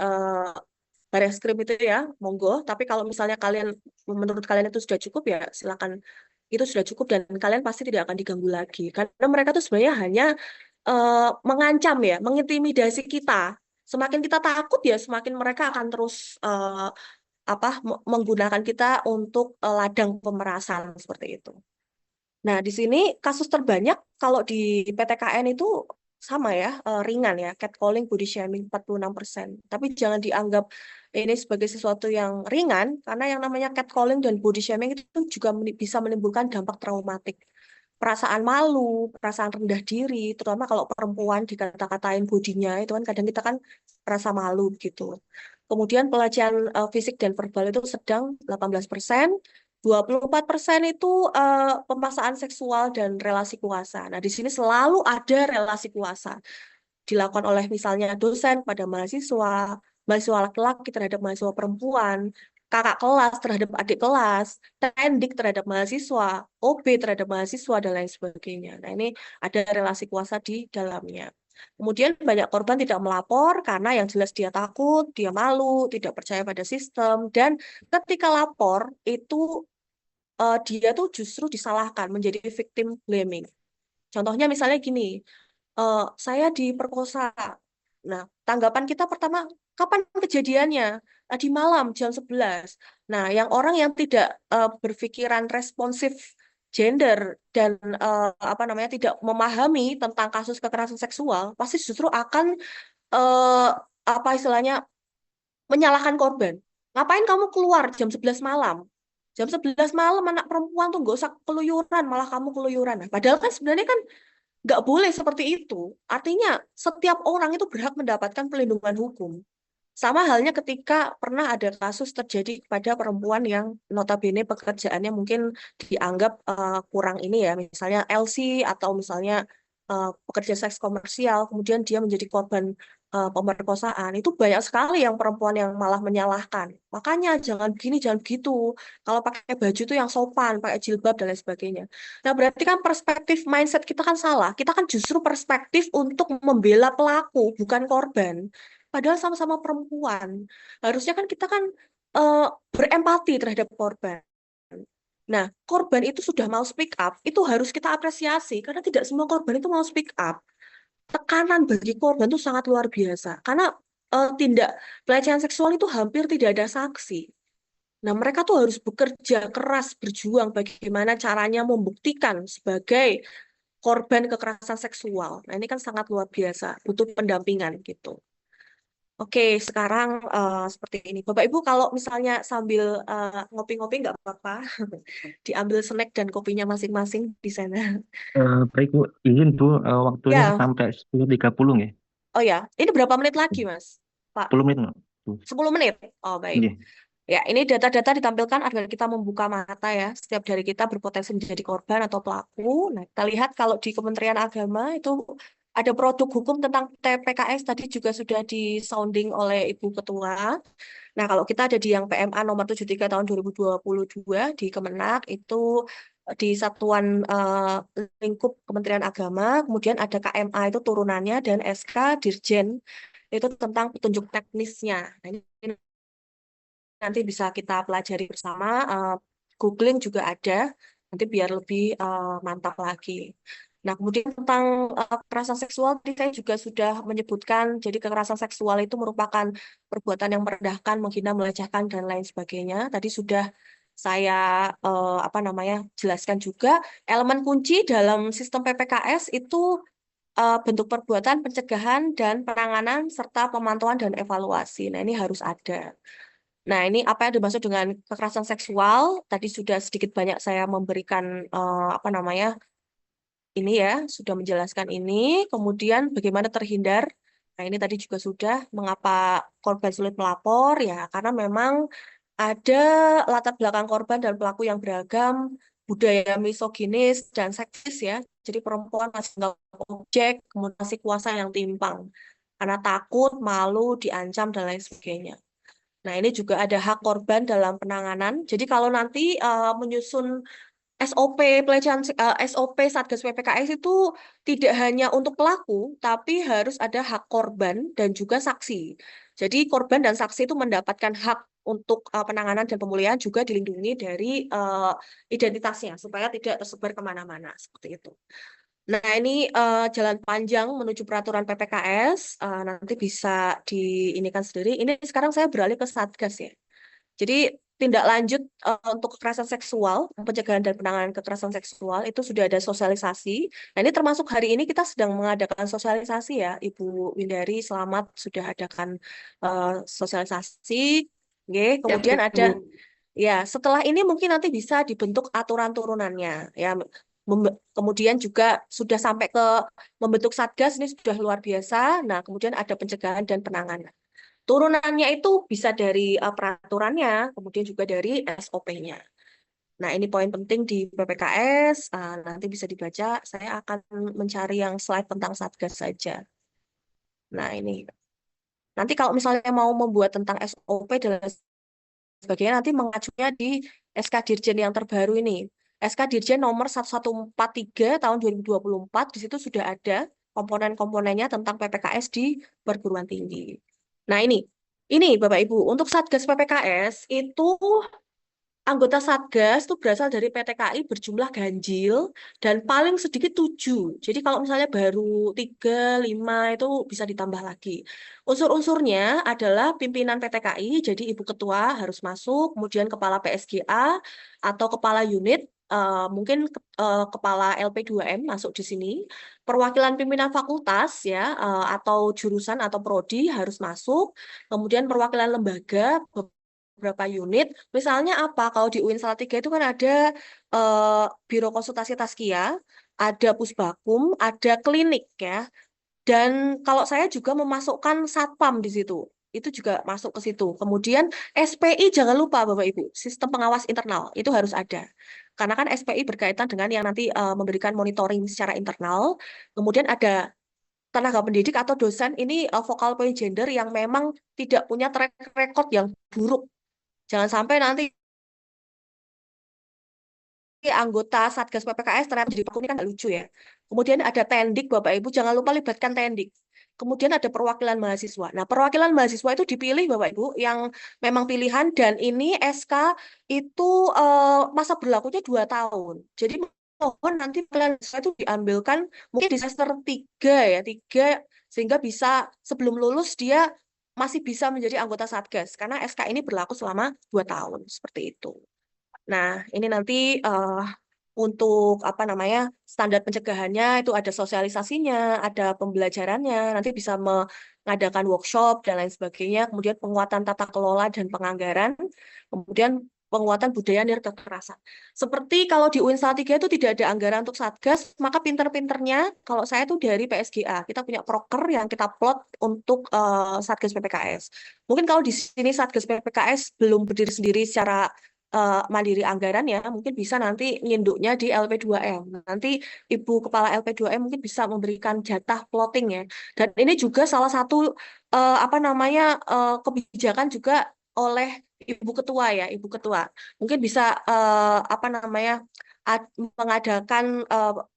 Bareskrim itu ya, monggo. Tapi kalau misalnya menurut kalian itu sudah cukup ya silakan, itu sudah cukup dan kalian pasti tidak akan diganggu lagi. Karena mereka tuh sebenarnya hanya mengancam ya, mengintimidasi kita. Semakin kita takut ya, semakin mereka akan terus menggunakan kita untuk ladang pemerasan seperti itu. Nah, di sini kasus terbanyak kalau di PTKN itu sama ya, ringan ya, catcalling, body shaming 46%. Tapi jangan dianggap ini sebagai sesuatu yang ringan, karena yang namanya catcalling dan body shaming itu juga bisa menimbulkan dampak traumatik. Perasaan malu, perasaan rendah diri, terutama kalau perempuan dikata-katain bodinya, itu kan kadang kita kan merasa malu gitu. Kemudian pelecehan fisik dan verbal itu sedang 18%, 24% itu pemaksaan seksual dan relasi kuasa. Nah, di sini selalu ada relasi kuasa dilakukan oleh misalnya dosen pada mahasiswa, mahasiswa laki-laki terhadap mahasiswa perempuan, kakak kelas terhadap adik kelas, tendik terhadap mahasiswa, OB terhadap mahasiswa, dan lain sebagainya. Nah, ini ada relasi kuasa di dalamnya. Kemudian banyak korban tidak melapor karena yang jelas dia takut, dia malu, tidak percaya pada sistem, dan ketika lapor itu dia tuh justru disalahkan, menjadi victim blaming. Contohnya misalnya gini, saya diperkosa. Nah, tanggapan kita pertama, kapan kejadiannya? tadi malam jam 11. Nah, orang yang tidak berpikiran responsif gender dan tidak memahami tentang kasus kekerasan seksual, pasti justru akan eh, istilahnya menyalahkan korban. Ngapain kamu keluar jam 11 malam? Jam 11 malam anak perempuan tuh nggak usah keluyuran, malah kamu keluyuran. Nah, padahal kan sebenarnya kan nggak boleh seperti itu. Artinya setiap orang itu berhak mendapatkan perlindungan hukum. Sama halnya ketika pernah ada kasus terjadi kepada perempuan yang notabene pekerjaannya mungkin dianggap kurang ini ya, misalnya LC atau misalnya pekerja seks komersial, kemudian dia menjadi korban pemerkosaan. Itu banyak sekali yang perempuan yang malah menyalahkan. Makanya jangan begini, jangan begitu. Kalau pakai baju itu yang sopan, pakai jilbab dan lain sebagainya. Nah, berarti kan perspektif mindset kita kan salah. Kita kan justru perspektif untuk membela pelaku, bukan korban. Padahal sama-sama perempuan. Harusnya kan kita kan berempati terhadap korban. Nah, korban itu sudah mau speak up, itu harus kita apresiasi karena tidak semua korban itu mau speak up. Tekanan bagi korban itu sangat luar biasa karena tindak pelecehan seksual itu hampir tidak ada saksi. Nah, mereka tuh harus bekerja keras, berjuang bagaimana caranya membuktikan sebagai korban kekerasan seksual. Nah, ini kan sangat luar biasa, butuh pendampingan gitu. Oke, sekarang seperti ini. Bapak Ibu kalau misalnya sambil ngopi-ngopi nggak apa-apa, diambil snack dan kopinya masing-masing di sana. Baik Bu, izin Bu, waktunya Ya, sampai 10.30 ya? oh ya, ini berapa menit lagi, Mas? Pak, 10 menit nggak, Bu? 10 menit. Oh, baik. Iya. Ya, ini data-data ditampilkan agar kita membuka mata ya. Setiap dari kita berpotensi menjadi korban atau pelaku. Nah, kita lihat kalau di Kementerian Agama itu ada produk hukum tentang TPKS tadi juga sudah di-sounding oleh Ibu Ketua. Nah, kalau kita ada di yang PMA nomor 73 tahun 2022 di Kemenak itu di Satuan Lingkup Kementerian Agama, kemudian ada KMA itu turunannya dan SK Dirjen itu tentang petunjuk teknisnya. Nah, ini nanti bisa kita pelajari bersama. Googling juga ada, nanti biar lebih mantap lagi. Nah, kemudian tentang kekerasan seksual, tadi saya juga sudah menyebutkan, jadi kekerasan seksual itu merupakan perbuatan yang merendahkan, menghina, melecehkan, dan lain sebagainya. Tadi sudah saya jelaskan juga, elemen kunci dalam sistem PPKS itu bentuk perbuatan, pencegahan, dan penanganan, serta pemantauan dan evaluasi. Nah, ini harus ada. Nah, ini apa yang dimaksud dengan kekerasan seksual? Tadi sudah sedikit banyak saya memberikan ini ya, sudah menjelaskan ini. Kemudian bagaimana terhindar? Nah, ini tadi juga sudah mengapa korban sulit melapor ya, karena memang ada latar belakang korban dan pelaku yang beragam, budaya misoginis dan seksis ya. Jadi perempuan masih nggak objek, kemudian masih kuasa yang timpang. Karena takut, malu, diancam, dan lain sebagainya. Nah, ini juga ada hak korban dalam penanganan. Jadi kalau nanti menyusun SOP pelecehan SOP Satgas PPKS itu tidak hanya untuk pelaku, tapi harus ada hak korban dan juga saksi. Jadi korban dan saksi itu mendapatkan hak untuk penanganan dan pemulihan juga dilindungi dari identitasnya supaya tidak tersebar kemana-mana seperti itu. Nah, ini jalan panjang menuju peraturan PPKS, nanti bisa diinikan sendiri. Ini sekarang saya beralih ke Satgas ya. Jadi tindak lanjut untuk kekerasan seksual, pencegahan dan penanganan kekerasan seksual itu sudah ada sosialisasi. Nah, ini termasuk hari ini kita sedang mengadakan sosialisasi ya, Ibu Windari, selamat sudah adakan sosialisasi. Oke, kemudian Ya, ada Bu. ya, setelah ini mungkin nanti bisa dibentuk aturan turunannya ya. Kemudian juga sudah sampai ke membentuk satgas ini sudah luar biasa. Nah, kemudian ada pencegahan dan penanganan. Turunannya itu bisa dari peraturannya, kemudian juga dari SOP-nya. Nah, ini poin penting di PPKS. Nanti bisa dibaca. Saya akan mencari yang slide tentang satgas saja. Nah, ini. Nanti kalau misalnya mau membuat tentang SOP dan sebagainya, nanti mengacunya di SK Dirjen yang terbaru ini. SK Dirjen nomor 1143 tahun 2024, di situ sudah ada komponen-komponennya tentang PPKS di perguruan tinggi. Nah, ini Bapak Ibu, untuk Satgas PPKS itu anggota Satgas itu berasal dari PTKI berjumlah ganjil dan paling sedikit 7. Jadi kalau misalnya baru 3, 5 itu bisa ditambah lagi. Unsur-unsurnya adalah pimpinan PTKI, jadi Ibu Ketua harus masuk, kemudian Kepala PSGA atau Kepala Unit, mungkin Kepala LP2M masuk di sini. Perwakilan pimpinan fakultas ya atau jurusan atau prodi harus masuk. Kemudian perwakilan lembaga beberapa unit. Misalnya apa? Kalau di UIN Salatiga itu kan ada Biro Konsultasi Tazkiyah, ada Pusbakum, ada klinik ya. Dan kalau saya juga memasukkan satpam di situ. Itu juga masuk ke situ. Kemudian SPI jangan lupa Bapak Ibu, sistem pengawas internal itu harus ada. Karena kan SPI berkaitan dengan yang nanti memberikan monitoring secara internal. Kemudian ada tenaga pendidik atau dosen ini focal point gender yang memang tidak punya track record yang buruk. Jangan sampai nanti anggota Satgas PPKS ternyata jadi paku, ini kan nggak lucu ya. Kemudian ada tendik, Bapak Ibu, jangan lupa libatkan tendik. Kemudian ada perwakilan mahasiswa. Nah, perwakilan mahasiswa itu dipilih Bapak Ibu yang memang pilihan dan ini SK itu masa berlakunya 2 tahun. Jadi mohon nanti perwakilan mahasiswa itu diambilkan mungkin di semester 3 ya, 3 sehingga bisa sebelum lulus dia masih bisa menjadi anggota Satgas karena SK ini berlaku selama 2 tahun seperti itu. Nah, ini nanti untuk apa namanya standar pencegahannya itu ada sosialisasinya, ada pembelajarannya, nanti bisa mengadakan workshop dan lain sebagainya, kemudian penguatan tata kelola dan penganggaran, kemudian penguatan budaya nir kekerasan. Seperti kalau di UIN Salatiga itu tidak ada anggaran untuk Satgas, maka pinter-pinternya kalau saya itu dari PSGA, kita punya proker yang kita plot untuk Satgas PPKS. Mungkin kalau di sini Satgas PPKS belum berdiri sendiri secara mandiri anggaran ya, mungkin bisa nanti nginduknya di LP2M. Nanti Ibu Kepala LP2M mungkin bisa memberikan jatah plotting ya. Dan ini juga salah satu apa namanya kebijakan juga oleh Ibu Ketua ya, Ibu Ketua. Mungkin bisa apa namanya mengadakan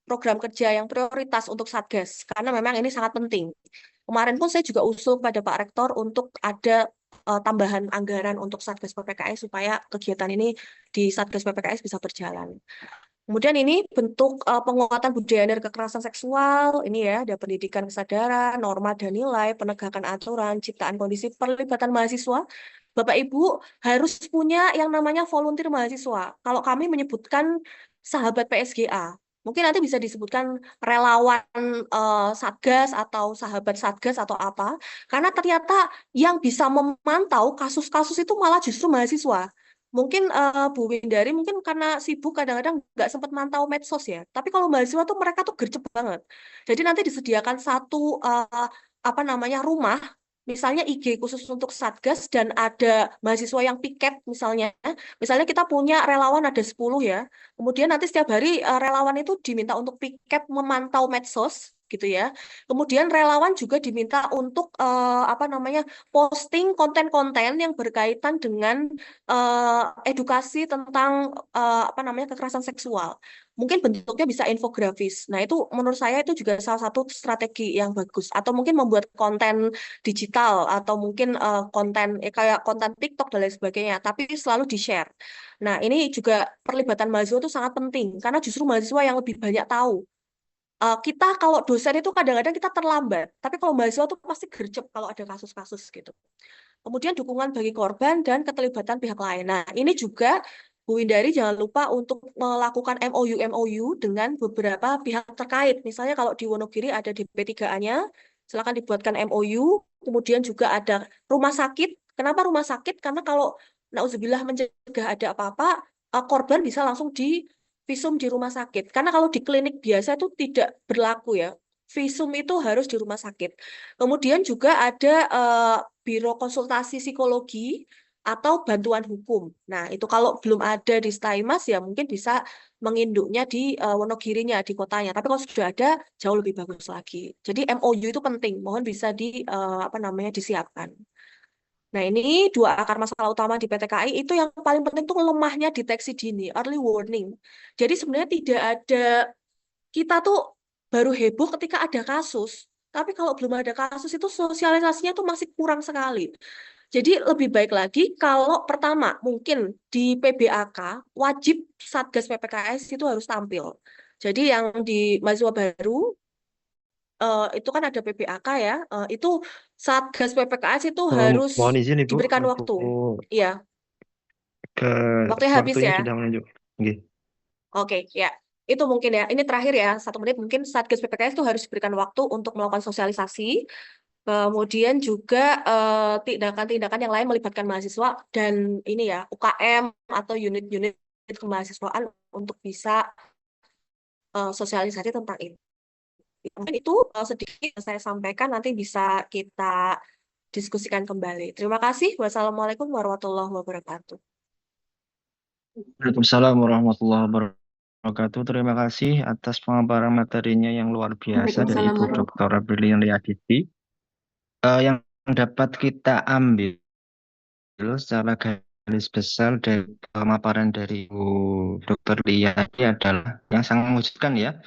program kerja yang prioritas untuk Satgas karena memang ini sangat penting. Kemarin pun saya juga usul pada Pak Rektor untuk ada tambahan anggaran untuk Satgas PPKS supaya kegiatan ini di Satgas PPKS bisa berjalan. Kemudian ini bentuk penguatan budaya dari kekerasan seksual, ini ya, ada pendidikan kesadaran, norma dan nilai, penegakan aturan, ciptaan kondisi perlibatan mahasiswa. Bapak Ibu harus punya yang namanya volunteer mahasiswa. Kalau kami menyebutkan sahabat PSGA, mungkin nanti bisa disebutkan relawan Satgas atau sahabat Satgas atau apa, karena ternyata yang bisa memantau kasus-kasus itu malah justru mahasiswa. Mungkin Bu Windari mungkin karena sibuk kadang-kadang nggak sempat mantau medsos ya. Tapi kalau mahasiswa tuh mereka tuh gercep banget. Jadi nanti disediakan satu apa namanya rumah, misalnya IG khusus untuk Satgas dan ada mahasiswa yang piket misalnya. Misalnya kita punya relawan ada 10 ya. Kemudian nanti setiap hari relawan itu diminta untuk piket memantau medsos gitu ya. Kemudian relawan juga diminta untuk apa namanya posting konten-konten yang berkaitan dengan edukasi tentang apa namanya kekerasan seksual. Mungkin bentuknya bisa infografis. Nah, itu menurut saya itu juga salah satu strategi yang bagus. Atau mungkin membuat konten digital atau mungkin konten kayak konten TikTok dan lain sebagainya, tapi selalu di-share. Nah, ini juga perlibatan mahasiswa itu sangat penting karena justru mahasiswa yang lebih banyak tahu. Kita kalau dosen itu kadang-kadang kita terlambat, tapi kalau mahasiswa itu pasti gercep kalau ada kasus-kasus gitu. Kemudian dukungan bagi korban dan keterlibatan pihak lain. Nah, ini juga Bu Windari jangan lupa untuk melakukan MOU dengan beberapa pihak terkait. Misalnya kalau di Wonogiri ada DP3A-nya, silakan dibuatkan MOU. Kemudian juga ada rumah sakit. Kenapa rumah sakit? Karena kalau nauzubillah mencegah ada apa-apa, korban bisa langsung di visum di rumah sakit. Karena kalau di klinik biasa itu tidak berlaku ya. Visum itu harus di rumah sakit. Kemudian juga ada biro konsultasi psikologi atau bantuan hukum. Nah, itu kalau belum ada di Staimas ya mungkin bisa menginduknya di Wonogirinya, di kotanya. Tapi kalau sudah ada, jauh lebih bagus lagi. Jadi MOU itu penting, mohon bisa di apa namanya disiapkan. Nah, ini 2 akar masalah utama di PTKI itu yang paling penting tuh lemahnya deteksi dini, early warning. Jadi sebenarnya tidak ada, kita tuh baru heboh ketika ada kasus, tapi kalau belum ada kasus itu sosialisasinya tuh masih kurang sekali. Jadi lebih baik lagi kalau pertama mungkin di PBAK wajib Satgas PPKS itu harus tampil. Jadi yang di mahasiswa baru itu kan ada PBAK ya, itu Satgas PPKS itu harus Mohon izin Ibu, diberikan aku waktu. Iya, ke waktunya habis waktunya ya. sudah menunjuk. Nggih. Oke, ya. Itu mungkin ya. Ini terakhir ya, 1 menit mungkin Satgas PPKS itu harus diberikan waktu untuk melakukan sosialisasi. Kemudian juga tindakan-tindakan yang lain melibatkan mahasiswa dan ini ya, UKM atau unit-unit kemahasiswaan untuk bisa sosialisasi tentang itu. Mungkin itu sedikit yang saya sampaikan, nanti bisa kita diskusikan kembali. Terima kasih. Wassalamualaikum warahmatullahi wabarakatuh. Waalaikumsalam warahmatullahi wabarakatuh. Terima kasih atas pemaparan materinya yang luar biasa dari Waalaikumsalam Ibu Dr. Brilian Liaditi. Yang dapat kita ambil secara garis besar dari pemaparan dari Ibu Dr. Liaditi adalah yang sangat mengejutkan ya.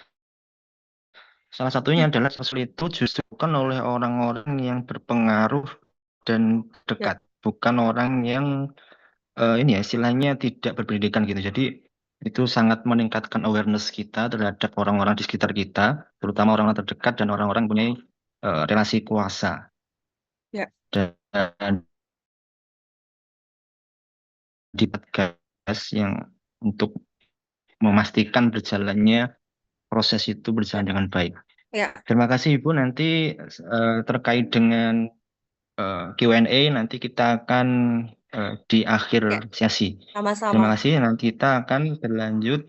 Salah satunya adalah kasus itu justru bukan oleh orang-orang yang berpengaruh dan dekat, bukan orang yang ini ya istilahnya tidak berpendidikan gitu. Jadi itu sangat meningkatkan awareness kita terhadap orang-orang di sekitar kita, terutama orang-orang terdekat dan orang-orang yang punya relasi kuasa. Ya. Dan di Satgas yang untuk memastikan berjalannya proses itu berjalan dengan baik. Ya. Terima kasih Ibu. Nanti terkait dengan Q&A nanti kita akan di akhir sesi. Sama-sama. Terima kasih. Nanti kita akan berlanjut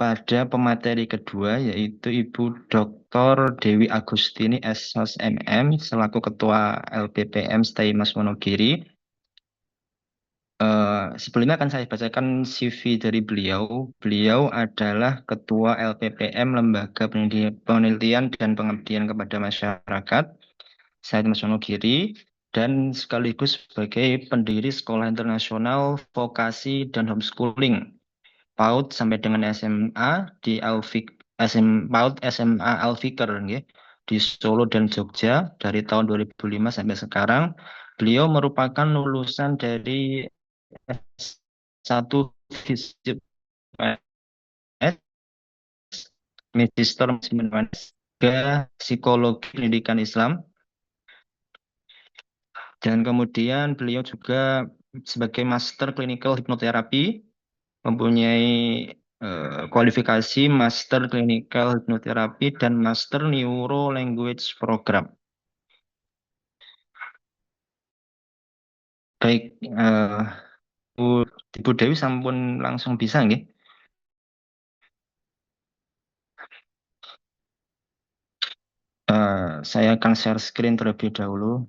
pada pemateri kedua yaitu Ibu Dr. Dewi Agustini SOS MM selaku Ketua LPPM Staimas Wonogiri. Sebelumnya akan saya bacakan CV dari beliau. Beliau adalah Ketua LPPM Lembaga Penelitian dan Pengabdian kepada Masyarakat Staimas Wonogiri dan sekaligus sebagai pendiri Sekolah Internasional Vokasi dan Homeschooling PAUD sampai dengan SMA di PAUD SMA Al-Fikr di Solo dan Jogja dari tahun 2005 sampai sekarang. Beliau merupakan lulusan dari S1 FISIP Magister Psikologi Pendidikan Islam. Dan kemudian beliau juga sebagai Master Clinical Hypnotherapy mempunyai kualifikasi Master Clinical Hypnotherapy dan Master Neuro Language Program. Baik, Ibu Dewi sampun langsung bisa nggih? Saya akan share screen terlebih dahulu.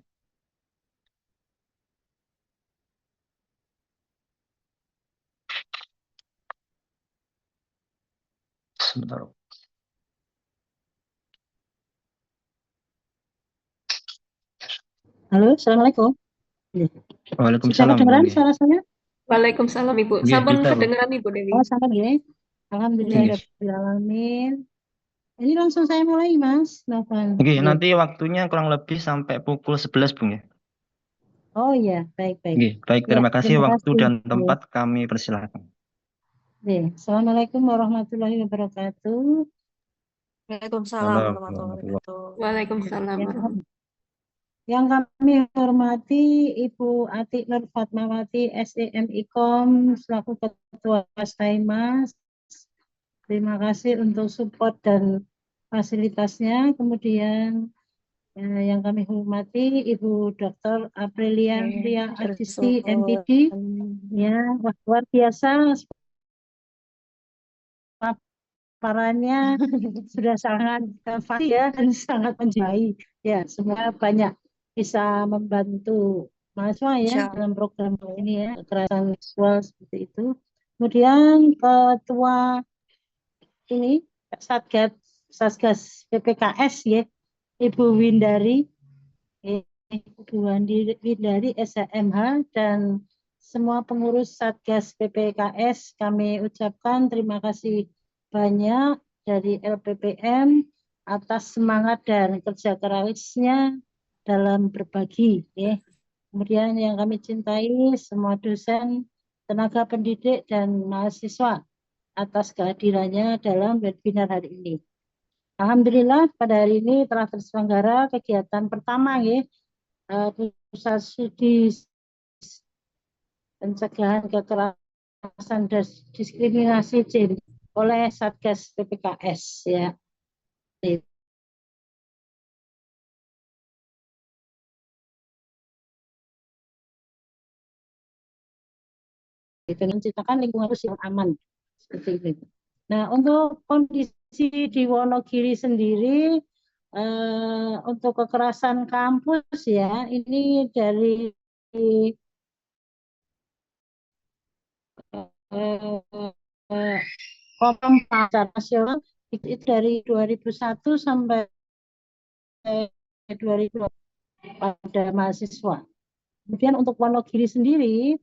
Sebentar. Halo, Assalamualaikum. Sudah Waalaikumsalam. kedengeran suara saya? Waalaikumsalam Ibu. Nggih, Sampun bisa, Bu. kedengeran Ibu Dewi. Oh, sampai gini. Nggih. Alhamdulillahirrahmanirrahim. Ini langsung saya mulai, Mas Novan. Oke, nanti waktunya kurang lebih sampai pukul 11, Bung ya. Oh iya, baik-baik. Oke, baik, terima kasih terima waktu kasih. dan tempat kami persilakan. Assalamualaikum warahmatullahi wabarakatuh. Waalaikumsalam warahmatullahi wabarakatuh. Waalaikumsalam. Yang kami hormati Ibu Atik Nur Fatmawati SEM IKOM selaku Ketua Staimas. Terima kasih untuk support dan fasilitasnya. Kemudian yang kami hormati Ibu Dr. Aprilia Ria Agisti MPD. Ya, luar biasa paparannya sudah sangat valid ya dan sangat menjiwai. Ya, semua banyak bisa membantu mahasiswa ya dalam program ini ya, kekerasan seksual seperti itu. Kemudian Ketua ini Satgas PPKS ya, Ibu Windari SHMH dan semua pengurus Satgas PPKS kami ucapkan terima kasih banyak dari LPPM atas semangat dan kerja kerasnya dalam berbagi ya. Kemudian yang kami cintai semua dosen, tenaga pendidik, dan mahasiswa atas kehadirannya dalam webinar hari ini. Alhamdulillah pada hari ini telah terselenggara kegiatan pertama ya, Pusat Studi Pencegahan Kekerasan dan Diskriminasi gender oleh Satgas PPKS ya. Itu menciptakan lingkungan yang aman seperti itu. Nah, untuk kondisi di Wonogiri sendiri untuk kekerasan kampus ya, ini dari Kompas Nasional itu dari 2001 sampai 2020 pada mahasiswa. Kemudian untuk Wonogiri sendiri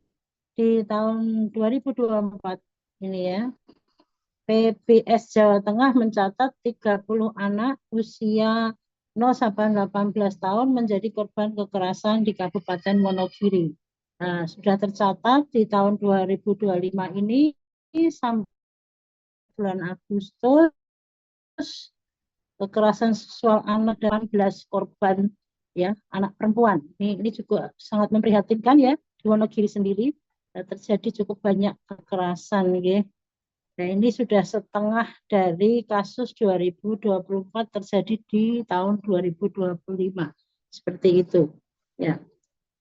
di tahun 2024 ini ya, PBS Jawa Tengah mencatat 30 anak usia 0 sampai 18 tahun menjadi korban kekerasan di Kabupaten Wonogiri. Nah, sudah tercatat di tahun 2025 ini sampai bulan Agustus kekerasan seksual anak 18 korban ya, anak perempuan. Ini juga sangat memprihatinkan ya, di Wonogiri sendiri terjadi cukup banyak kekerasan ya. Nah, ini sudah setengah dari kasus 2024 terjadi di tahun 2025. Seperti itu. Ya.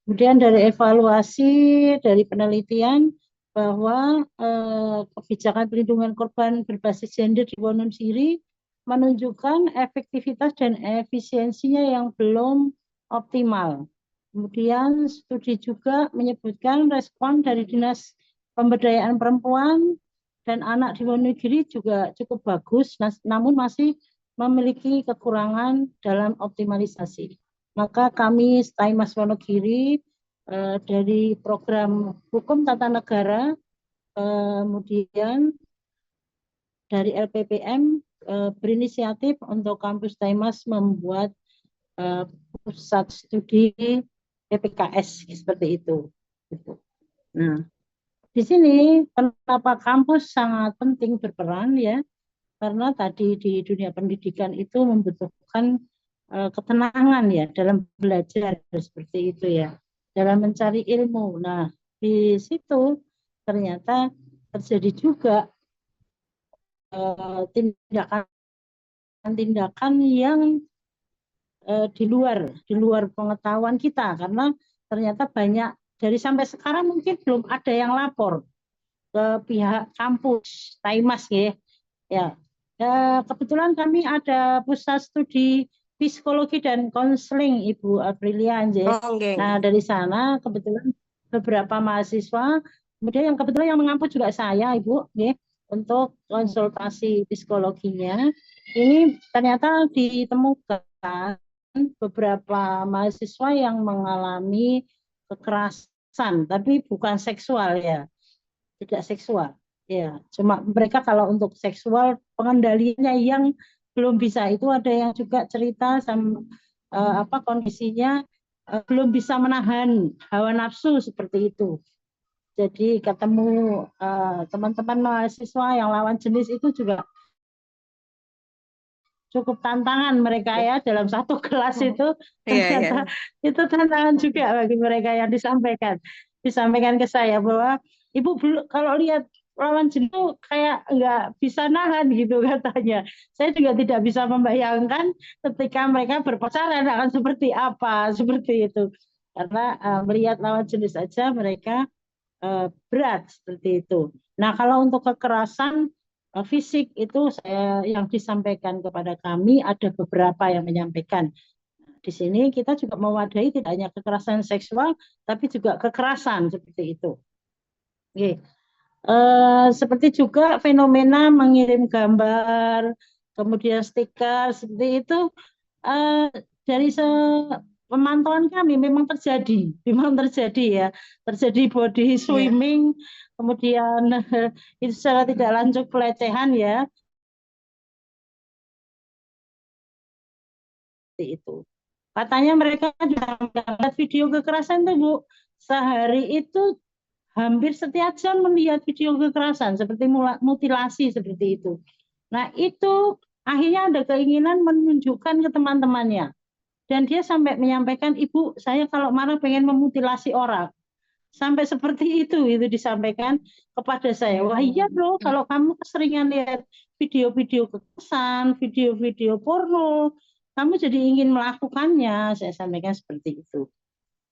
Kemudian dari evaluasi dari penelitian bahwa kebijakan perlindungan korban berbasis gender di Wonogiri menunjukkan efektivitas dan efisiensinya yang belum optimal. Kemudian studi juga menyebutkan respon dari Dinas Pemberdayaan Perempuan dan Anak di Wonogiri juga cukup bagus, namun masih memiliki kekurangan dalam optimalisasi. Maka kami Staimas Wonogiri dari program Hukum Tata Negara, kemudian dari LPPM berinisiatif untuk kampus Staimas membuat pusat studi PPKS seperti itu. Nah, di sini kenapa kampus sangat penting berperan ya? Karena tadi di dunia pendidikan itu membutuhkan ketenangan ya dalam belajar seperti itu ya, dalam mencari ilmu. Nah, di situ ternyata terjadi juga tindakan-tindakan yang di luar pengetahuan kita, karena ternyata banyak dari sampai sekarang mungkin belum ada yang lapor ke pihak kampus Taimas ya. Ya, kebetulan kami ada pusat studi psikologi dan konseling Ibu Aprilia Anje. Nah, dari sana kebetulan beberapa mahasiswa, kemudian yang kebetulan yang mengampu juga saya Ibu, ya, untuk konsultasi psikologinya. Ini ternyata ditemukan beberapa mahasiswa yang mengalami kekerasan, tapi bukan seksual ya, tidak seksual. Ya, cuma mereka kalau untuk seksual pengendaliannya yang belum bisa. Itu ada yang juga cerita sama kondisinya belum bisa menahan hawa nafsu seperti itu. Jadi ketemu teman-teman mahasiswa yang lawan jenis itu juga cukup tantangan mereka ya dalam satu kelas itu. Ternyata itu tantangan juga bagi mereka yang disampaikan ke saya bahwa Ibu kalau lihat lawan jenis itu kayak nggak bisa nahan gitu katanya. Saya juga tidak bisa membayangkan ketika mereka berpacaran akan seperti apa, seperti itu. Karena melihat lawan jenis saja mereka berat seperti itu. Nah, kalau untuk kekerasan fisik itu saya yang disampaikan kepada kami ada beberapa yang menyampaikan. Di sini kita juga mewadahi tidak hanya kekerasan seksual, tapi juga kekerasan seperti itu. Oke. Seperti juga fenomena mengirim gambar, kemudian stiker seperti itu dari pemantauan kami memang terjadi ya, terjadi body swimming, kemudian itu secara tidak lanjut pelecehan ya, itu. Katanya mereka juga melihat video kekerasan tuh Bu, sehari itu hampir setiap jam melihat video kekerasan seperti mutilasi seperti itu. Nah itu akhirnya ada keinginan menunjukkan ke teman-temannya. Dan dia sampai menyampaikan, Ibu, saya kalau marah pengen memutilasi orang. Sampai seperti itu disampaikan kepada saya. Wah iya bro, kalau kamu keseringan lihat video-video kekerasan, video-video porno, kamu jadi ingin melakukannya. Saya sampaikan seperti itu.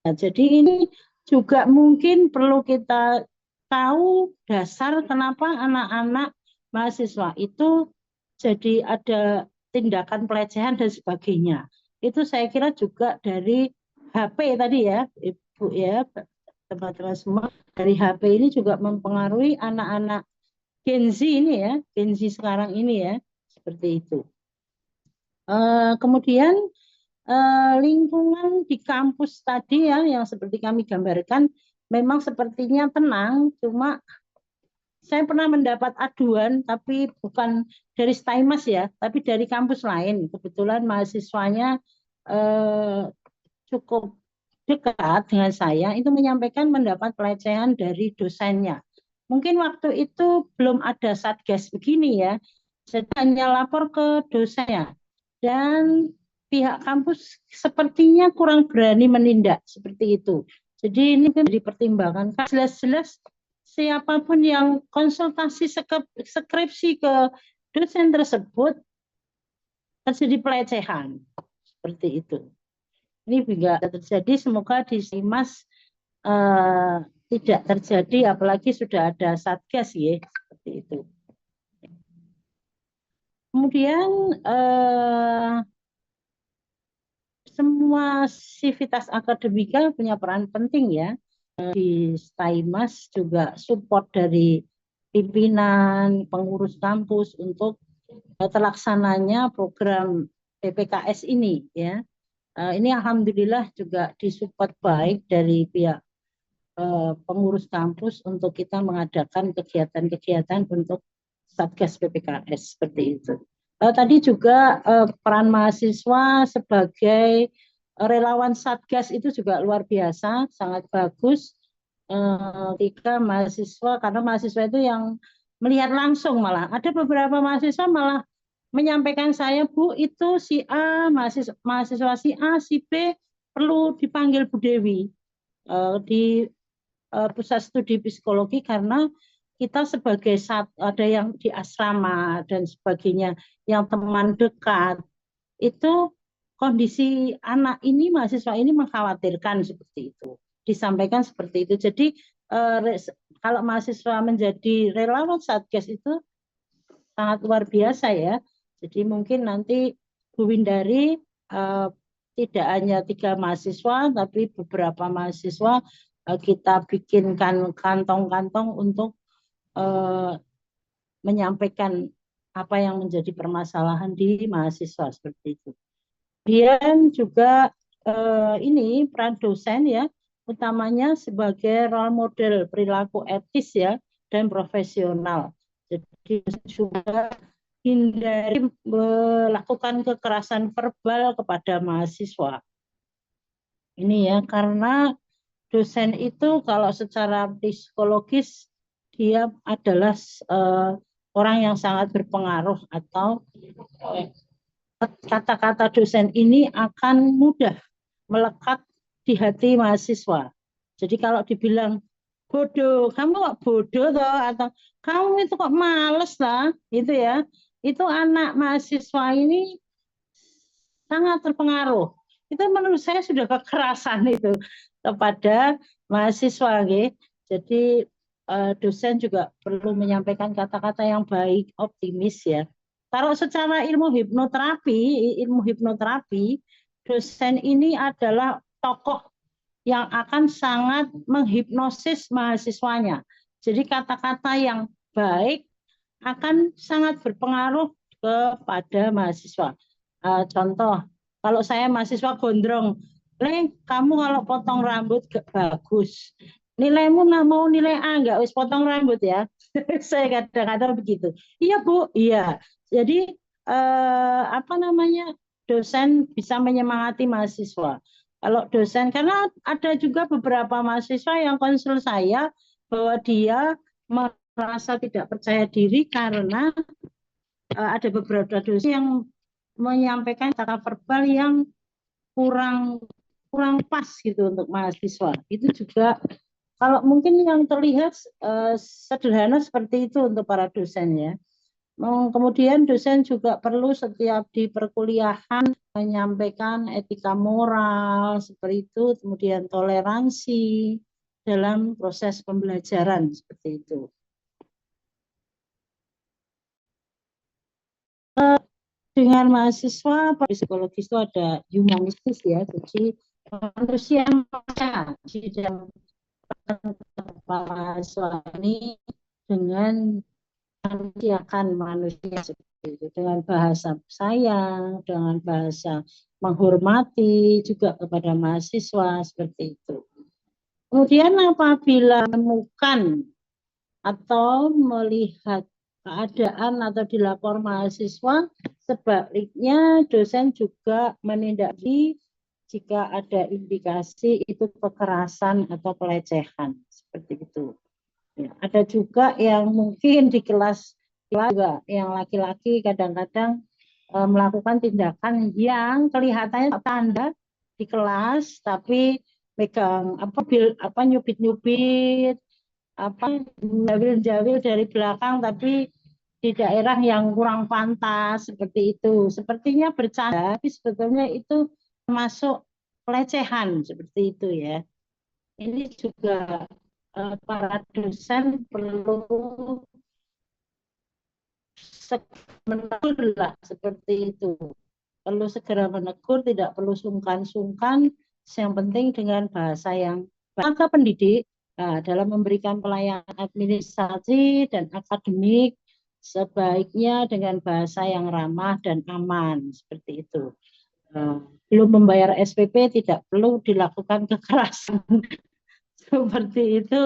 Nah, jadi ini juga mungkin perlu kita tahu dasar kenapa anak-anak mahasiswa itu jadi ada tindakan pelecehan dan sebagainya. Itu saya kira juga dari HP tadi ya, Ibu ya, teman-teman semua, dari HP ini juga mempengaruhi anak-anak Gen Z ini ya, Gen Z sekarang ini ya, seperti itu. Kemudian lingkungan di kampus tadi ya, yang seperti kami gambarkan, memang sepertinya tenang, cuma saya pernah mendapat aduan, tapi bukan dari Staimas ya, tapi dari kampus lain. Kebetulan mahasiswanya cukup dekat dengan saya, itu menyampaikan mendapat pelecehan dari dosennya. Mungkin waktu itu belum ada satgas begini ya, saya hanya lapor ke dosennya. Dan pihak kampus sepertinya kurang berani menindak seperti itu. Jadi ini kan dipertimbangkan. Jelas-jelas siapapun yang konsultasi skripsi ke dosen tersebut terjadi pelecehan seperti itu. Ini juga terjadi, semoga di Staimas tidak terjadi, apalagi sudah ada satgas ya seperti itu. Kemudian semua sivitas akademika punya peran penting ya. Di Staimas juga support dari pimpinan, pengurus kampus untuk terlaksananya program PPKS ini ya. Ini alhamdulillah juga disupport baik dari pihak pengurus kampus untuk kita mengadakan kegiatan-kegiatan untuk Satgas PPKS seperti itu. Tadi juga peran mahasiswa sebagai relawan Satgas itu juga luar biasa, sangat bagus ketika mahasiswa, karena mahasiswa itu yang melihat langsung, malah ada beberapa mahasiswa malah menyampaikan saya, Bu, itu si A, mahasiswa si A, si B perlu dipanggil Bu Dewi di pusat studi psikologi, karena kita sebagai ada yang di asrama dan sebagainya, yang teman dekat, itu kondisi anak ini, mahasiswa ini mengkhawatirkan seperti itu. Disampaikan seperti itu. Jadi kalau mahasiswa menjadi relawan Satgas itu sangat luar biasa ya. Jadi mungkin nanti Bu Windari tidak hanya 3 mahasiswa, tapi beberapa mahasiswa kita bikinkan kantong-kantong untuk menyampaikan apa yang menjadi permasalahan di mahasiswa seperti itu. Kemudian juga ini peran dosen ya, utamanya sebagai role model perilaku etis ya dan profesional. Jadi juga hindari melakukan kekerasan verbal kepada mahasiswa. Ini ya, karena dosen itu kalau secara psikologis dia adalah orang yang sangat berpengaruh, atau kata-kata dosen ini akan mudah melekat di hati mahasiswa. Jadi kalau dibilang bodoh, kamu kok bodoh toh, atau kamu itu kok males lah, itu ya, itu anak mahasiswa ini sangat terpengaruh. Itu menurut saya sudah kekerasan itu kepada mahasiswa, gitu. Jadi dosen juga perlu menyampaikan kata-kata yang baik, optimis ya. Kalau secara ilmu hipnoterapi, dosen ini adalah tokoh yang akan sangat menghipnosis mahasiswanya. Jadi kata-kata yang baik akan sangat berpengaruh kepada mahasiswa. Contoh, kalau saya mahasiswa gondrong, kamu kalau potong rambut bagus. Nilaimu mau nilai A enggak, wis potong rambut ya. Saya kadang-kadang begitu. Iya Bu, iya. Jadi dosen bisa menyemangati mahasiswa. Kalau dosen, karena ada juga beberapa mahasiswa yang konsul saya bahwa dia merasa tidak percaya diri karena ada beberapa dosen yang menyampaikan kata verbal yang kurang pas gitu untuk mahasiswa. Itu juga kalau mungkin yang terlihat sederhana seperti itu untuk para dosen ya. Kemudian dosen juga perlu setiap di perkuliahan menyampaikan etika moral seperti itu, kemudian toleransi dalam proses pembelajaran seperti itu. Dengan mahasiswa psikologis itu ada humanistis ya, jadi manusia di dalam mahasiswa ini dengan manusiakan manusia seperti itu, dengan bahasa sayang, dengan bahasa menghormati juga kepada mahasiswa seperti itu. Kemudian apabila menemukan atau melihat keadaan atau dilapor mahasiswa, sebaliknya dosen juga menindaklanjuti jika ada indikasi itu kekerasan atau pelecehan seperti itu. Ya, ada juga yang mungkin di kelas juga yang laki-laki kadang-kadang melakukan tindakan yang kelihatannya tanda di kelas tapi pegang nyubit-nyubit jawil dari belakang tapi di daerah yang kurang pantas seperti itu. Sepertinya bercanda tapi sebetulnya itu termasuk pelecehan seperti itu ya. Ini juga para dosen perlu menegur lah seperti itu. Perlu segera menegur, tidak perlu sungkan-sungkan. Yang penting dengan bahasa yang maka pendidik dalam memberikan pelayanan administrasi dan akademik sebaiknya dengan bahasa yang ramah dan aman seperti itu. Belum membayar SPP tidak perlu dilakukan kekerasan seperti itu,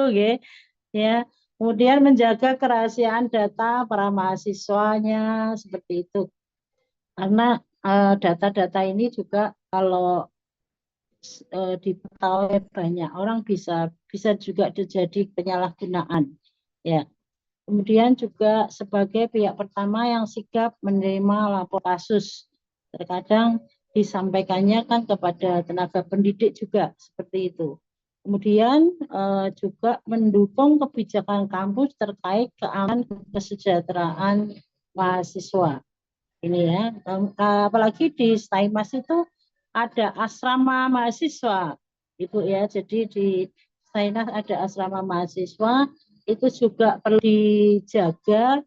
ya. Kemudian menjaga kerahasiaan data para mahasiswanya seperti itu, karena data-data ini juga kalau diketahui banyak orang bisa juga terjadi penyalahgunaan, ya. Kemudian juga sebagai pihak pertama yang sigap menerima lapor kasus, terkadang disampaikannya kan kepada tenaga pendidik juga seperti itu. Kemudian juga mendukung kebijakan kampus terkait keamanan kesejahteraan mahasiswa. Ini ya, apalagi di Staimas itu ada asrama mahasiswa, Ibu ya. Jadi di Staimas ada asrama mahasiswa, itu juga perlu dijaga,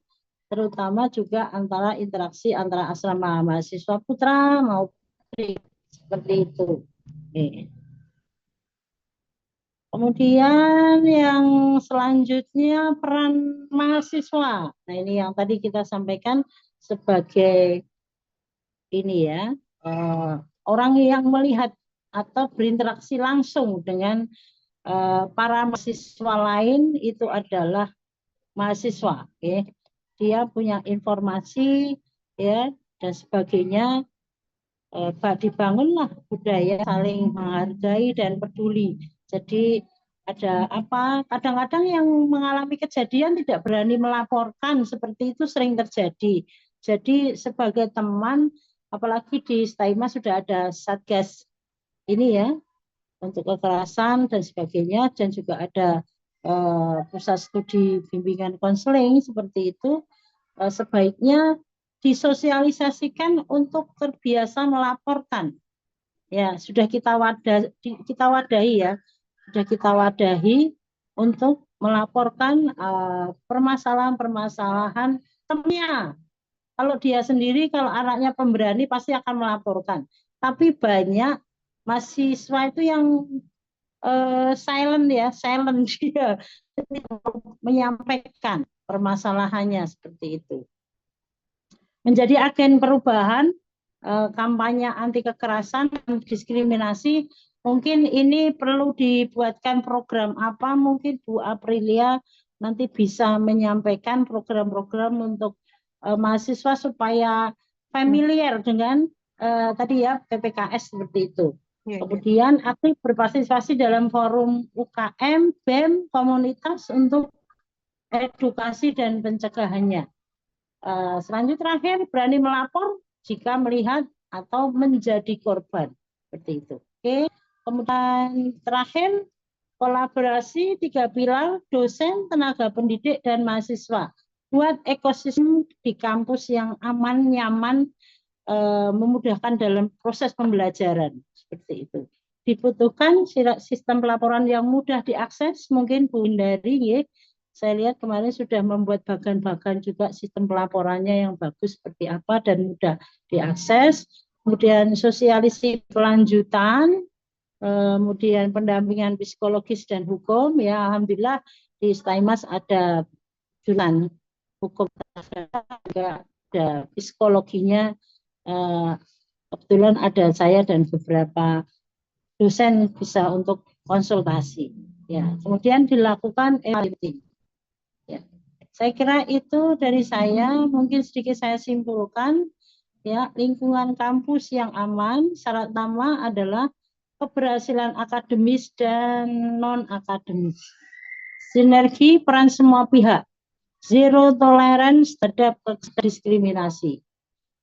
terutama juga antara interaksi antara asrama mahasiswa putra maupun putri seperti itu. Kemudian yang selanjutnya peran mahasiswa. Nah ini yang tadi kita sampaikan sebagai ini ya, orang yang melihat atau berinteraksi langsung dengan para mahasiswa lain itu adalah mahasiswa. Dia punya informasi ya dan sebagainya. Dibangunlah budaya saling menghargai dan peduli. Jadi ada apa, kadang-kadang yang mengalami kejadian tidak berani melaporkan, seperti itu sering terjadi. Jadi sebagai teman, apalagi di Staimas sudah ada satgas ini ya, untuk kekerasan dan sebagainya, dan juga ada pusat studi bimbingan konseling seperti itu, sebaiknya disosialisasikan untuk terbiasa melaporkan. Ya, sudah kita wadahi ya. Sudah kita wadahi untuk melaporkan permasalahan-permasalahan temannya. Kalau dia sendiri, kalau anaknya pemberani pasti akan melaporkan. Tapi banyak mahasiswa itu yang silent dia menyampaikan permasalahannya seperti itu. Menjadi agen perubahan kampanye anti kekerasan dan diskriminasi, mungkin ini perlu dibuatkan program apa, mungkin Bu Aprilia nanti bisa menyampaikan program-program untuk mahasiswa supaya familiar dengan tadi ya PPKS seperti itu. Iya, iya. Kemudian aktif berpartisipasi dalam forum UKM, BEM, komunitas untuk edukasi dan pencegahannya. Selanjutnya terakhir berani melapor jika melihat atau menjadi korban seperti itu. Oke. Kemudian terakhir kolaborasi 3 pilar dosen, tenaga pendidik dan mahasiswa buat ekosistem di kampus yang aman, nyaman, memudahkan dalam proses pembelajaran seperti itu. Dibutuhkan sistem pelaporan yang mudah diakses, mungkin Bu Indari ya. Saya lihat kemarin sudah membuat bagan-bagan juga sistem pelaporannya yang bagus seperti apa dan mudah diakses. Kemudian sosialisasi pelanjutan, kemudian pendampingan psikologis dan hukum. Ya, alhamdulillah di Staimas ada jurusan hukum, juga ada psikologinya. Kebetulan ada saya dan beberapa dosen bisa untuk konsultasi. Ya, kemudian dilakukan evaluasi. Ya, saya kira itu dari saya. Mungkin sedikit saya simpulkan. Ya, lingkungan kampus yang aman, syarat utama adalah keberhasilan akademis dan non akademis. Sinergi peran semua pihak. Zero tolerance terhadap diskriminasi.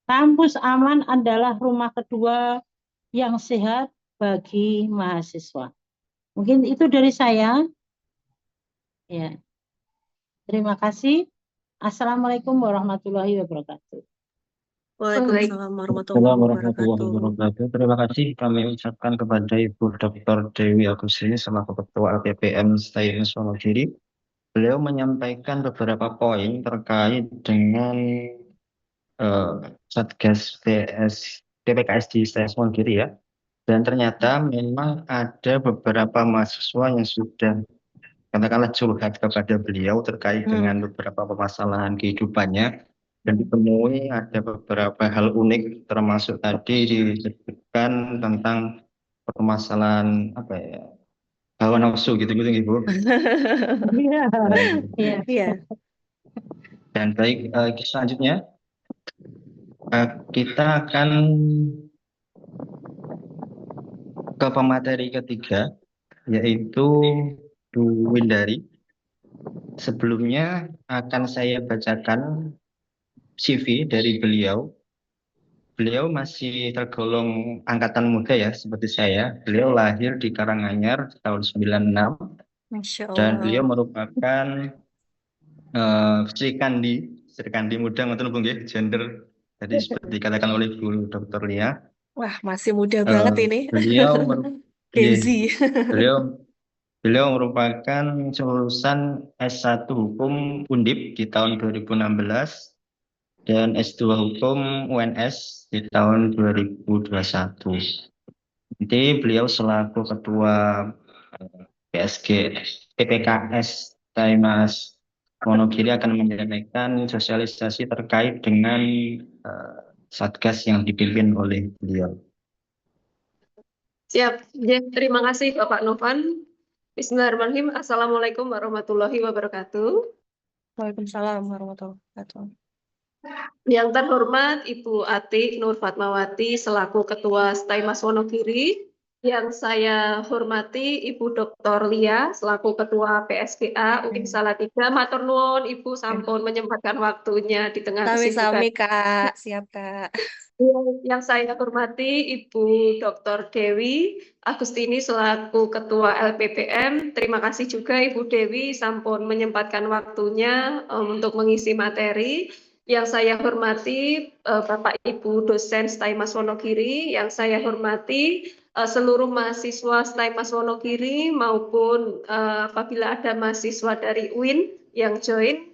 Kampus aman adalah rumah kedua yang sehat bagi mahasiswa. Mungkin itu dari saya. Ya. Terima kasih. Assalamualaikum warahmatullahi wabarakatuh. Waalaikumsalam warahmatullahi Warahmatullahi wabarakatuh. wabarakatuh. Terima kasih kami ucapkan kepada Ibu Dr. Dewi Agustini selaku Ketua LPPM Staimas Wonogiri. Beliau menyampaikan beberapa poin terkait dengan Satgas PPKS di Staimas Wonogiri ya. Dan ternyata memang ada beberapa mahasiswa yang sudah katakanlah curhat kepada beliau terkait dengan beberapa permasalahan kehidupannya, dan ditemui ada beberapa hal unik, termasuk tadi disebutkan tentang permasalahan apa ya, hawa nafsu gitu-gitu Ibu. Iya. Dan baik, selanjutnya kita akan ke pemateri ketiga, yaitu Bu Windari. Sebelumnya akan saya bacakan CV dari beliau. Beliau masih tergolong angkatan muda ya, seperti saya. Beliau lahir di Karanganyar tahun 96. Masya Dan Allah. beliau merupakan Sri Kandi muda, ngoten Bu nggih, gender. Tadi seperti dikatakan oleh Bu Dr. Lia. Wah, masih muda banget ini. Beliau Gen Z. Beliau merupakan lulusan S1 Hukum Undip di tahun 2016 dan S2 Hukum UNS di tahun 2021. Jadi beliau selaku Ketua PPKS Staimas Wonogiri akan menyampaikan sosialisasi terkait dengan Satgas yang dipimpin oleh beliau. Siap. Ya, terima kasih Bapak Novan. Bismillahirrahmanirrahim. Assalamualaikum warahmatullahi wabarakatuh. Waalaikumsalam warahmatullahi wabarakatuh. Yang terhormat Ibu Atik Nur Fatmawati selaku Ketua Staimas Wonogiri. Yang saya hormati Ibu Dr. Lia selaku Ketua PSGA UIN Salatiga. Matur nuwun Ibu sampun menyempatkan waktunya di tengah kesibukan. Sami-sami Kak, siap Kak. Yang saya hormati Ibu Dr. Dewi Agustini selaku Ketua LPPM. Terima kasih juga Ibu Dewi sampun menyempatkan waktunya untuk mengisi materi. Yang saya hormati Bapak Ibu dosen Staimas Wonogiri. Yang saya hormati seluruh mahasiswa Staimas Wonogiri maupun apabila ada mahasiswa dari UIN yang join,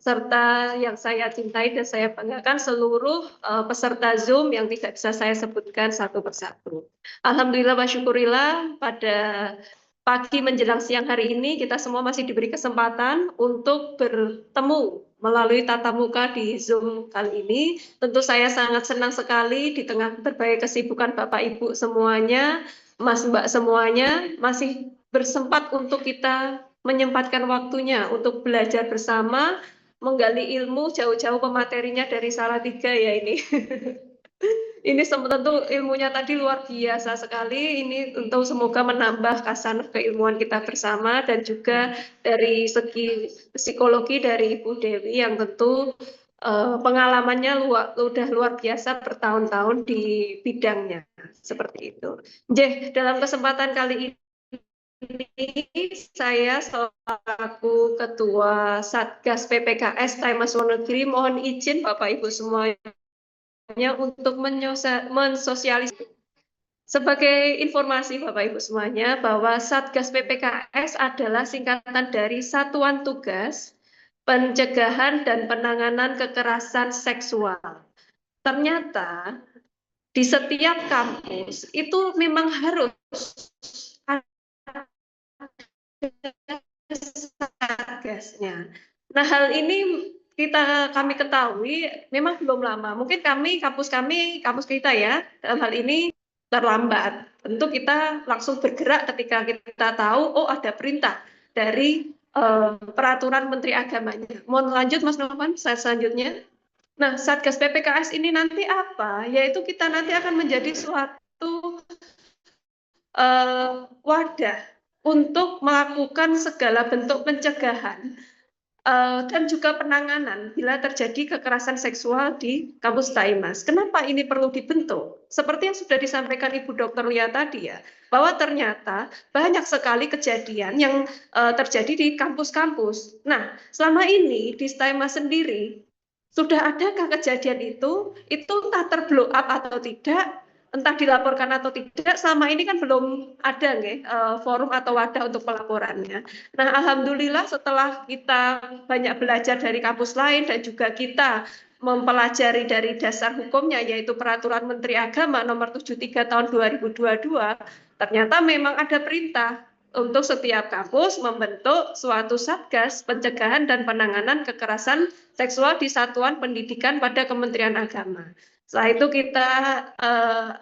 serta yang saya cintai dan saya banggakan seluruh peserta Zoom yang tidak bisa saya sebutkan satu persatu. Alhamdulillah wa syukurillah, pada pagi menjelang siang hari ini kita semua masih diberi kesempatan untuk bertemu melalui tatap muka di Zoom kali ini. Tentu saya sangat senang sekali di tengah berbagai kesibukan Bapak Ibu semuanya, Mas Mbak semuanya, masih bersempat untuk kita menyempatkan waktunya untuk belajar bersama, menggali ilmu jauh-jauh pematerinya dari Salatiga ya ini. Ini tentu ilmunya tadi luar biasa sekali. Ini untuk semoga menambah kasanah keilmuan kita bersama dan juga dari segi psikologi dari Ibu Dewi yang tentu pengalamannya udah luar biasa bertahun-tahun di bidangnya seperti itu. Dalam kesempatan kali ini saya selaku Ketua Satgas PPKS Taimas Wonogiri mohon izin Bapak Ibu semuanya untuk mensosialisasikan. Sebagai informasi Bapak Ibu semuanya bahwa Satgas PPKS adalah singkatan dari Satuan Tugas Pencegahan dan Penanganan Kekerasan Seksual. Ternyata di setiap kampus itu memang harus satgasnya. Nah, hal ini kami ketahui memang belum lama. Mungkin kampus kita ya, dalam hal ini terlambat. Tentu kita langsung bergerak ketika kita tahu, oh ada perintah dari peraturan Menteri Agamanya. Mohon lanjut Mas Novan, selanjutnya. Nah, Satgas PPKS ini nanti apa? Yaitu kita nanti akan menjadi suatu wadah untuk melakukan segala bentuk pencegahan dan juga penanganan bila terjadi kekerasan seksual di kampus Taimas. Kenapa ini perlu dibentuk? Seperti yang sudah disampaikan Ibu Dr. Lia tadi ya, bahwa ternyata banyak sekali kejadian yang terjadi di kampus-kampus. Nah, selama ini di Taimas sendiri, sudah adakah kejadian itu entah terblow up atau tidak, entah dilaporkan atau tidak, selama ini kan belum ada forum atau wadah untuk pelaporannya. Nah, alhamdulillah setelah kita banyak belajar dari kampus lain dan juga kita mempelajari dari dasar hukumnya yaitu Peraturan Menteri Agama nomor 73 tahun 2022, ternyata memang ada perintah untuk setiap kampus membentuk suatu satgas pencegahan dan penanganan kekerasan seksual di satuan pendidikan pada Kementerian Agama. Setelah itu kita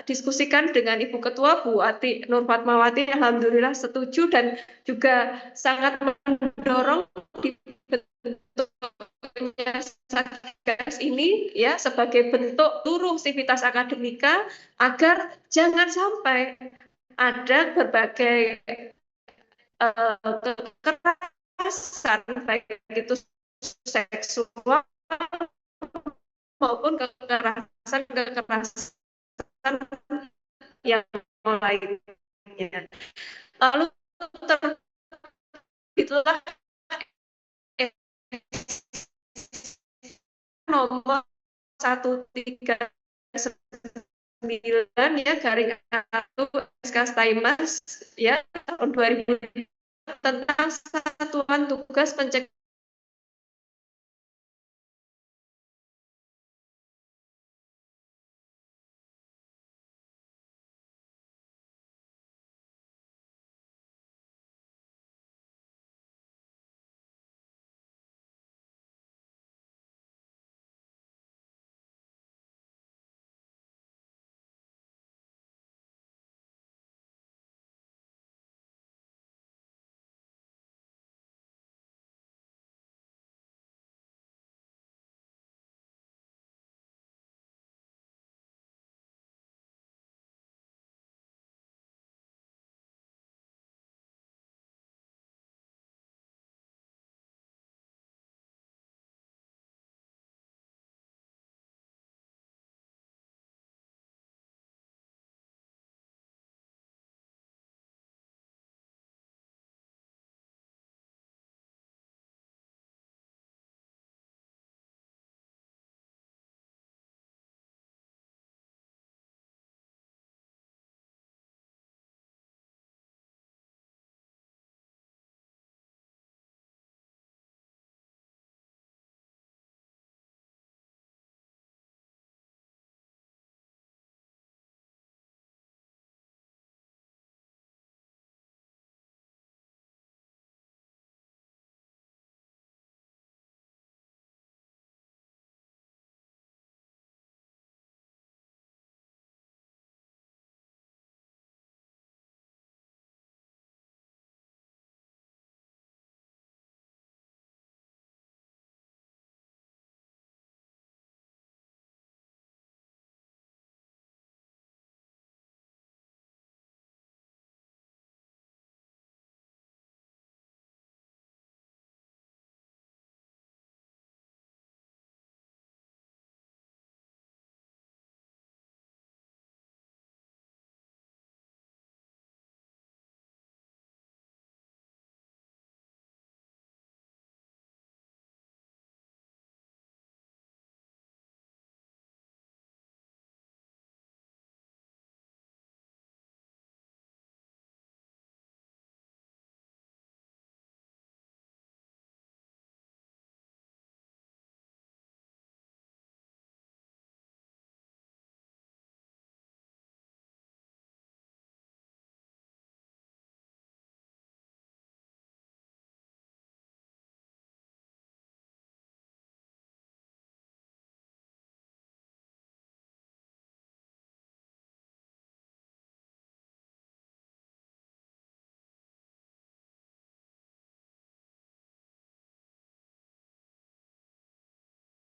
diskusikan dengan Ibu Ketua Bu Ati Nur Fatmawati, alhamdulillah setuju dan juga sangat mendorong dibentuknya Satgas ini ya sebagai bentuk seluruh sivitas akademika agar jangan sampai ada berbagai kekerasan baik itu seksual maupun kekerasan yang lainnya. Lalu itulah nomor 139 ya garing 1 SK Taimas ya tahun 2000 tentang Satuan Tugas Pencegahan